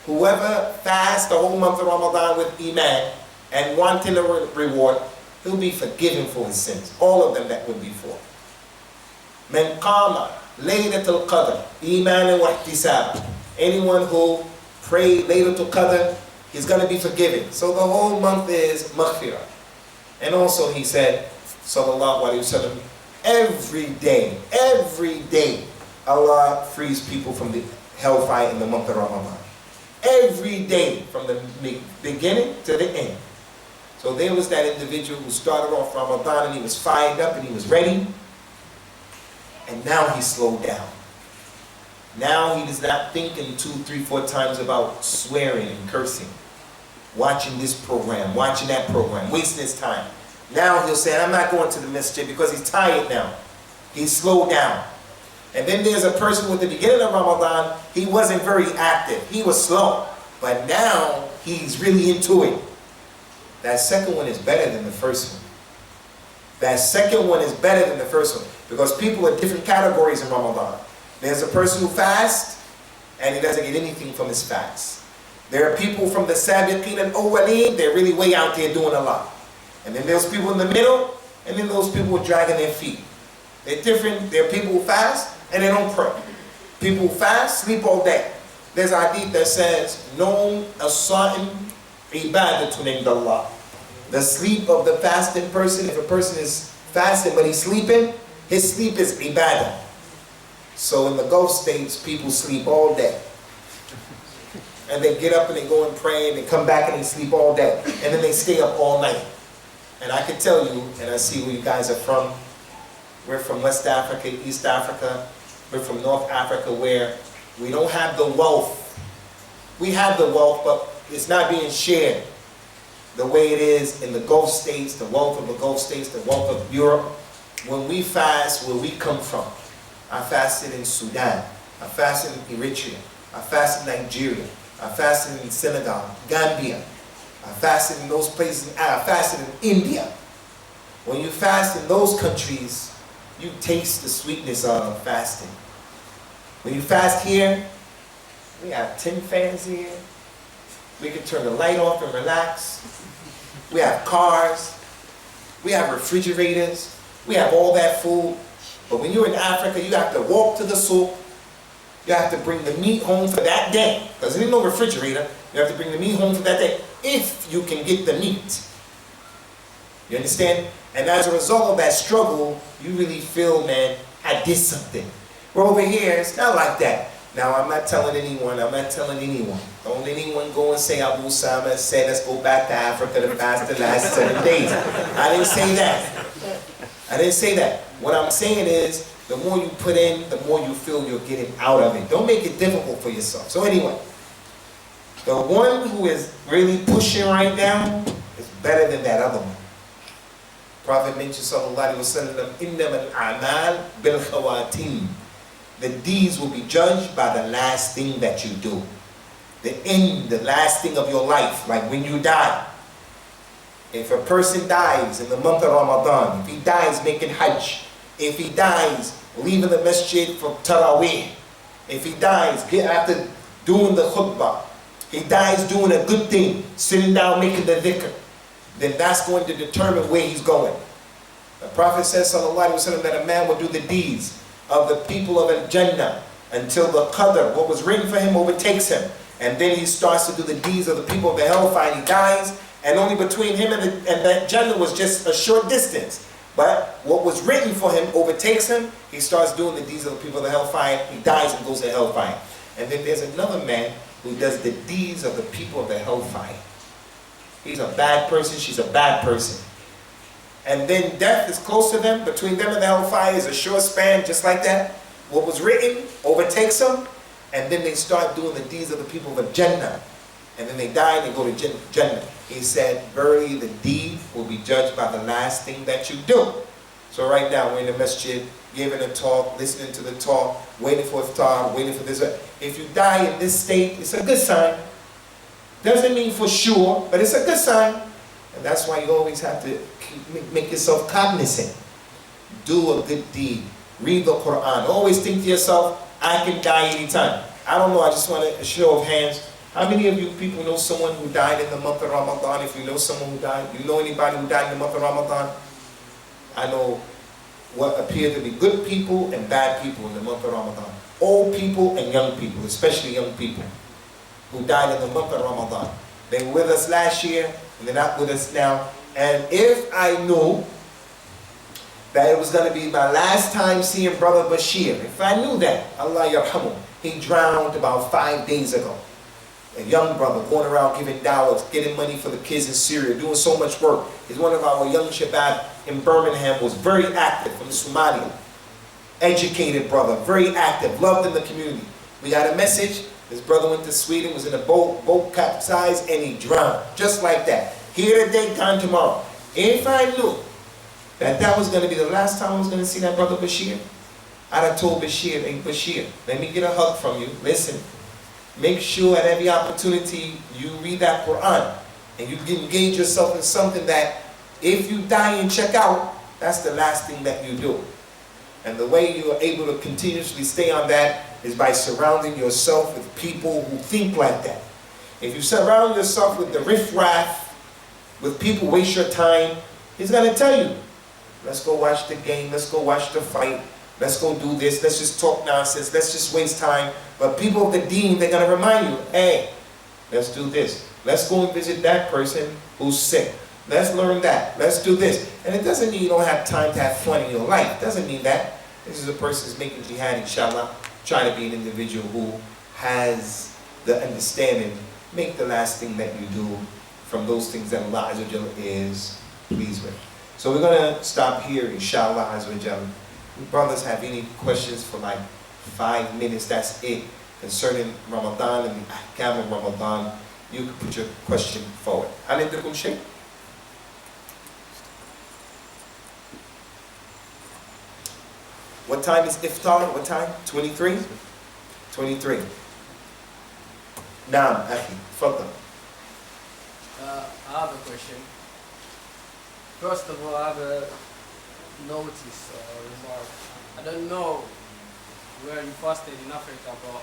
Whoever fasts the whole month of Ramadan with iman and wanting a reward, he'll be forgiven for his sins. All of them that would be for. Man qama laylatul qadr imanan wa ihtisaba. Anyone who prayed laylatul qadr, he's going to be forgiven. So the whole month is maghfirah. And also he said, sallallahu alayhi wa sallam, every day, Allah frees people from the hellfire in the month of Ramadan. Every day, from the beginning to the end. So there was that individual who started off Ramadan and he was fired up and he was ready. And now he slowed down. Now he is not thinking 2, 3, 4 times about swearing and cursing, watching this program, watching that program, wasting his time. Now he'll say, I'm not going to the masjid because he's tired now. He's slowed down. And then there's a person with the beginning of Ramadan, he wasn't very active. He was slow. But now he's really into it. That second one is better than the first one. That second one is better than the first one. Because people are different categories in Ramadan. There's a person who fasts and he doesn't get anything from his fast. There are people from the Sabiqeen and Awwaleen, they're really way out there doing a lot. And then there's people in the middle, and then those people are dragging their feet. They're different. There are people who fast and they don't pray. People who fast, sleep all day. There's a hadith that says, "Noam as-sa'im ibadatun indallah." The sleep of the fasting person, if a person is fasting but he's sleeping, his sleep is ibadah. So in the Gulf states, people sleep all day. And they get up and they go and pray and they come back and they sleep all day. And then they stay up all night. And I can tell you, and I see where you guys are from. We're from West Africa, East Africa. We're from North Africa, where we don't have the wealth. We have the wealth, but it's not being shared the way it is in the Gulf states, the wealth of the Gulf states, the wealth of Europe. When we fast, where we come from, I fasted in Sudan, I fasted in Eritrea, I fasted in Nigeria, I fasted in Senegal, Gambia, I fasted in those places, I fasted in India. When you fast in those countries, you taste the sweetness of fasting. When you fast here, we have 10 fans here. We can turn the light off and relax. We have cars. We have refrigerators. We have all that food. But when you're in Africa, you have to walk to the souk. You have to bring the meat home for that day. Because there's no refrigerator. You have to bring the meat home for that day, if you can get the meat. You understand? And as a result of that struggle, you really feel, man, I did something. We're over here, it's not like that. Now, I'm not telling anyone. Don't anyone go and say Abu Sama said, let's go back to Africa to fast the last 7 days. I didn't say that. I didn't say that. What I'm saying is, the more you put in, the more you feel you're getting out of it. Don't make it difficult for yourself. So anyway, the one who is really pushing right now is better than that other one. Prophet mentioned, sallallahu alaihi wasallam, "Innama al-a'mal bil khawatim." The deeds will be judged by the last thing that you do. The end, the last thing of your life, like when you die. If a person dies in the month of Ramadan, if he dies making Hajj, if he dies leaving the masjid for Taraweeh, if he dies after doing the khutbah, he dies doing a good thing, sitting down making the dhikr, then that's going to determine where he's going. The Prophet says, sallallahu alaihi wasallam, that a man will do the deeds of the people of Al-Jannah until the qadr, what was written for him, overtakes him. And then he starts to do the deeds of the people of the hellfire, and he dies, and only between him and that Jannah was just a short distance. But what was written for him overtakes him, he starts doing the deeds of the people of the hellfire, he dies and goes to hellfire. And then there's another man who does the deeds of the people of the hellfire. He's a bad person, she's a bad person. And then death is close to them, between them and the hellfire is a short span, just like that. What was written overtakes them, and then they start doing the deeds of the people of Jannah. and then they die and they go to Jannah. He said, verily the deed will be judged by the last thing that you do. So right now we're in the masjid, giving a talk, listening to the talk, waiting for iftar, waiting for this. If you die in this state, it's a good sign. Doesn't mean for sure, but it's a good sign. And that's why you always have to make yourself cognizant. Do a good deed. Read the Quran. Always think to yourself, I can die anytime. I don't know, I just want a show of hands. How many of you people know someone who died in the month of Ramadan? If you know someone who died, you know anybody who died in the month of Ramadan? I know what appear to be good people and bad people in the month of Ramadan. Old people and young people, especially young people, who died in the month of Ramadan. They were with us last year, and they're not with us now. And if I knew that it was going to be my last time seeing Brother Bashir, if I knew that, Allah yarhamu, he drowned about 5 days ago. A young brother going around giving dawahs, getting money for the kids in Syria, doing so much work. He's one of our young shabab in Birmingham, was very active from Somalia. Educated brother, very active, loved in the community. We got a message, his brother went to Sweden, was in a boat capsized, and he drowned. Just like that. Here today, gone tomorrow. If I knew that that was going to be the last time I was going to see that Brother Bashir, I'd have told Bashir, hey Bashir, let me get a hug from you. Listen, make sure at every opportunity you read that Quran and you engage yourself in something that if you die and check out, that's the last thing that you do. And the way you are able to continuously stay on that is by surrounding yourself with people who think like that. If you surround yourself with the riffraff, with people waste your time, he's going to tell you, let's go watch the game, let's go watch the fight, let's go do this, let's just talk nonsense, let's just waste time. But people of the deen, they're going to remind you, hey, let's do this. Let's go and visit that person who's sick. Let's learn that. Let's do this. And it doesn't mean you don't have time to have fun in your life. It doesn't mean that. This is a person who's making jihad, inshallah, trying to be an individual who has the understanding. Make the last thing that you do from those things that Allah Azza wa Jalla is pleased with. So we're going to stop here, inshallah Azza wa Jalla. Brothers have any questions for like 5 minutes, that's it. Concerning Ramadan and the ahkam of Ramadan, you can put your question forward. Alaykum Shaykh. What time is iftar? What time? 23? 23. Naam, akhi, tfaddal. I have a question. First of all, I have a notice or remark. I don't know where you fasted in Africa, but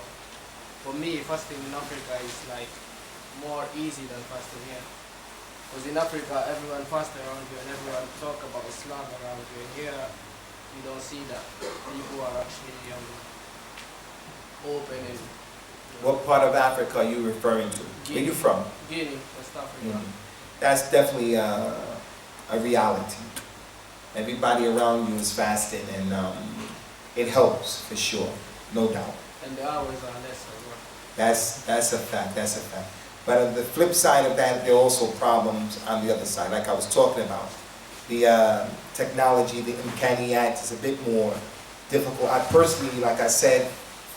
for me, fasting in Africa is like more easy than fasting here. Because in Africa, everyone fasts around you and everyone talk about Islam around you. And here, you don't see that. People are actually open and... What part of Africa are you referring to? Guinea. Where are you from? Guinea, West Africa. That's definitely a reality. Everybody around you is fasting, and it helps for sure, no doubt. And the hours are less as well. That's a fact. That's a fact. But on the flip side of that, there are also problems on the other side, like I was talking about. The technology, the imkaniyat is a bit more difficult. I personally, like I said,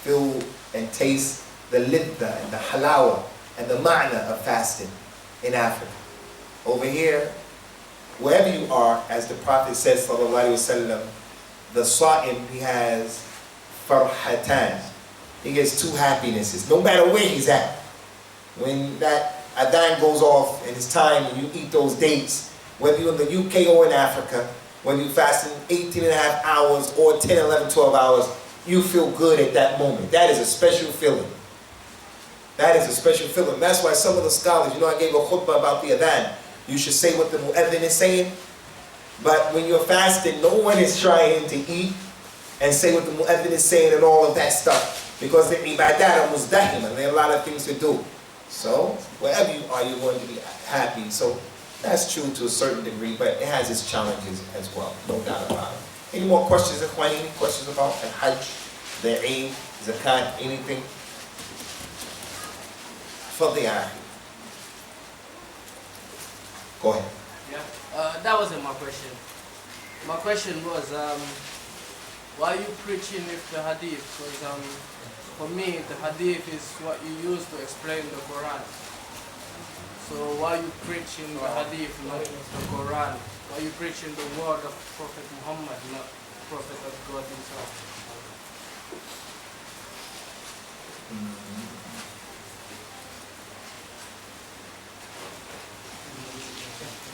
feel and taste the lidda and the halawa and the ma'na of fasting in Africa. Over here, wherever you are, as the Prophet says, sallallahu alaihi wasallam, the sa'im, he has farhatan. He gets 2 happinesses, no matter where he's at. When that adhan goes off and it's time and you eat those dates, whether you're in the UK or in Africa, when you're fasting 18 and a half hours or 10, 11, 12 hours, you feel good at that moment. That is a special feeling. That is a special feeling. That's why some of the scholars, I gave a khutbah about the adhan. You should say what the mu'adhin is saying. But when you're fasting, no one is trying to eat and say what the mu'adhin is saying and all of that stuff. Because the ibadat are muzdahim and there are a lot of things to do. So, wherever you are, you're going to be happy. So, that's true to a certain degree, but it has its challenges as well. No doubt about it. Any more questions, Ikhwani? Any questions about the Hajj, the Eid, Zakat, anything? Fadli Ahi. Go ahead. Yeah, that wasn't my question. My question was, why are you preaching with the hadith? Because for me, the hadith is what you use to explain the Quran. So why you preaching the hadith, not the Quran? Why you preaching the word of Prophet Muhammad, not Prophet of God himself?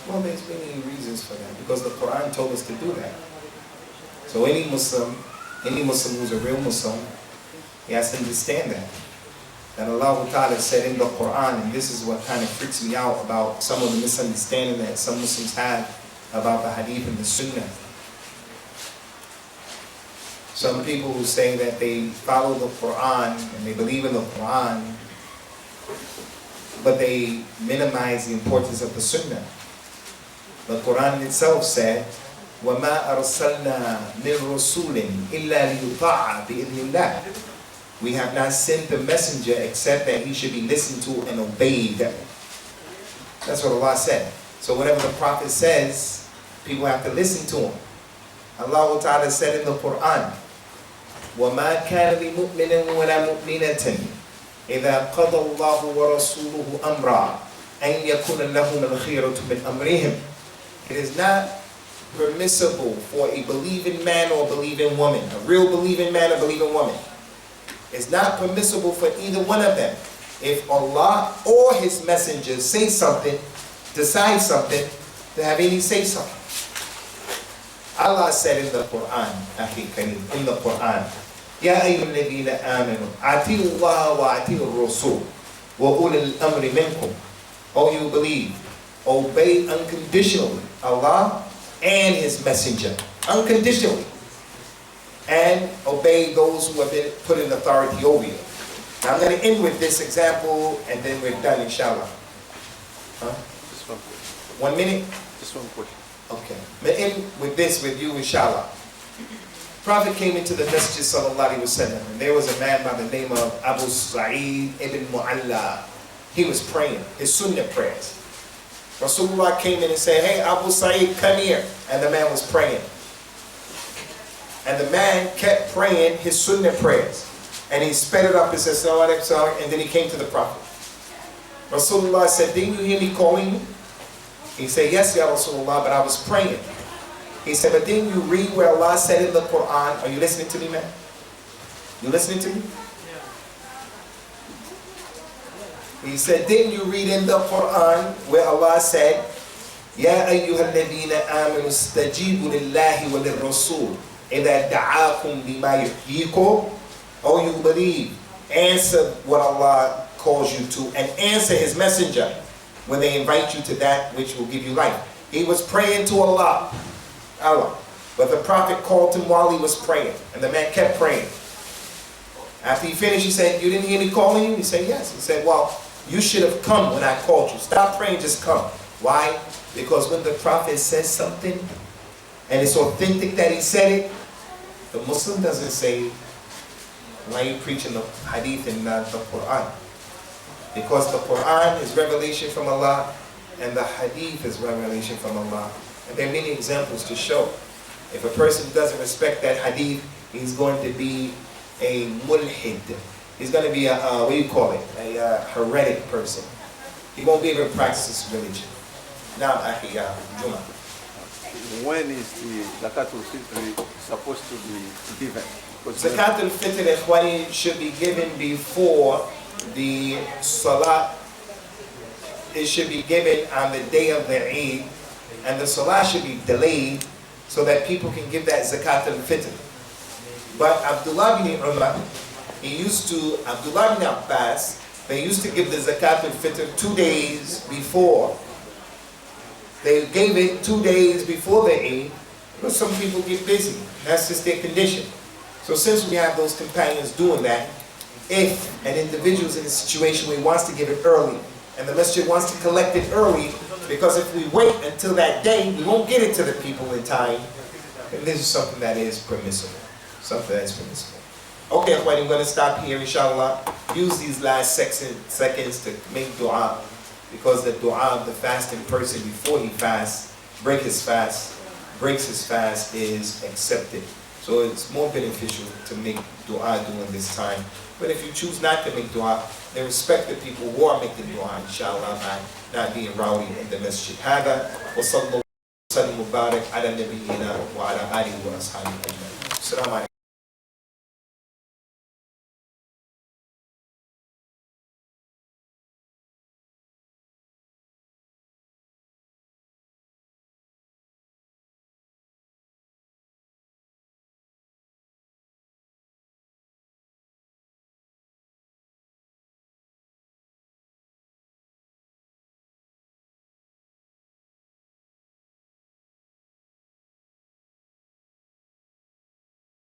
Well, there's many reasons for that, because the Quran told us to do that. So any Muslim who's a real Muslim, he has to understand that Allah Ta'ala said in the Quran, and this is what kind of freaks me out about some of the misunderstanding that some Muslims have about the Hadith and the Sunnah. Some people who say that they follow the Quran and they believe in the Quran, but they minimize the importance of the Sunnah. The Quran itself said, وَمَا أَرْسَلْنَا مِن رَسُولٍ إِلَّا لِيُطَاعَ بِإِذْنِ اللَّهِ. We have not sent the messenger except that he should be listened to and obeyed. That's what Allah said. So whatever the Prophet says, people have to listen to him. Allah Ta'ala said in the Quran, وَمَا كَانَ لِمُؤْمِنٍ وَلَا مُؤْمِنَةٍ إِذَا قَضَى اللَّهُ وَرَسُولُهُ أَمْرًا أَنْ يَكُونَ لَهُمُ الْخِيَرَةُ مِنْ أَمْرِهِمْ. It is not permissible for a believing man or believing woman, a real believing man or believing woman. It's not permissible for either one of them. If Allah or His messenger say something, decide something, to have any say something. Allah said in the Quran, in the Quran, يَا أَيُّهَا الَّذِينَ آمَنُوا أَطِيعُوا اللَّهَ وَأَطِيعُوا الرَّسُولَ وَأُولِي الْأَمْرِ مِنكُمْ. Oh, you believe, obey unconditionally Allah and His messenger, unconditionally, and obey those who have been put in authority over you. Now I'm going to end with this example and then we're done, inshallah. Huh? Just one question. 1 minute? Just one question. Okay. I'm going to end with this with you, inshallah. Prophet came into the Masjid sallallahu alaihi wasallam, and there was a man by the name of Abu Sa'id ibn Mu'alla. He was praying his Sunnah prayers. Rasulullah came in and said, "Hey, Abu Sa'id, come here." And the man was praying. And the man kept praying his Sunnah prayers. And he sped it up and said, "Sallallahu alaihi wasallam," and then he came to the Prophet. Rasulullah said, "Didn't you hear me calling you?" He said, "Yes, Ya Rasulullah, but I was praying." He said, "But didn't you read where Allah said in the Quran?" Are you listening to me, man? You listening to me? He said, "Didn't you read in the Quran where Allah said, Ya ayyuha alladhina amanu istajibu lillahi wa lirrasul idha da'akum lima yuhyikum?" Oh, you believe, answer what Allah calls you to and answer His messenger when they invite you to that which will give you life. He was praying to Allah. But the Prophet called him while he was praying, and the man kept praying. After he finished, he said, "You didn't hear me calling you?" He said, "Yes." He said, "Well, you should have come when I called you. Stop praying, just come." Why? Because when the Prophet says something, and it's authentic that he said it, the Muslim doesn't say, "Why are you preaching the hadith and not the Quran?" Because the Quran is revelation from Allah, and the hadith is revelation from Allah. And there are many examples to show. If a person doesn't respect that hadith, he's going to be a mulhid. He's going to be a, what do you call it? A heretic person. He won't be able to practice his religion. Now, Juma. When is the Zakatul Fitr supposed to be given? Zakatul Fitr, Ikhwani, should be given before the Salah. It should be given on the day of the Eid, and the Salah should be delayed so that people can give that Zakatul Fitr. But Abdullah bin Umar, Abdullah bin Abbas, they used to give the Zakatul Fitr 2 days before. They gave it 2 days before the Eid, but some people get busy. That's just their condition. So since we have those companions doing that, if an individual is in a situation where he wants to give it early, and the masjid wants to collect it early, because if we wait until that day, we won't get it to the people in time, and this is something that is permissible. Something that is permissible. Okay, I'm going to stop here, inshallah. Use these last seconds to make dua, because the dua of the fasting person before he fasts, breaks his fast is accepted. So it's more beneficial to make dua during this time. But if you choose not to make dua, then respect the people who are making dua, inshallah, by not being rowdy in the masjid. هذا وصلى الله وسلم وبارك على نبينا وعلى آله وأصحابه أجمعين. السلام عليكم.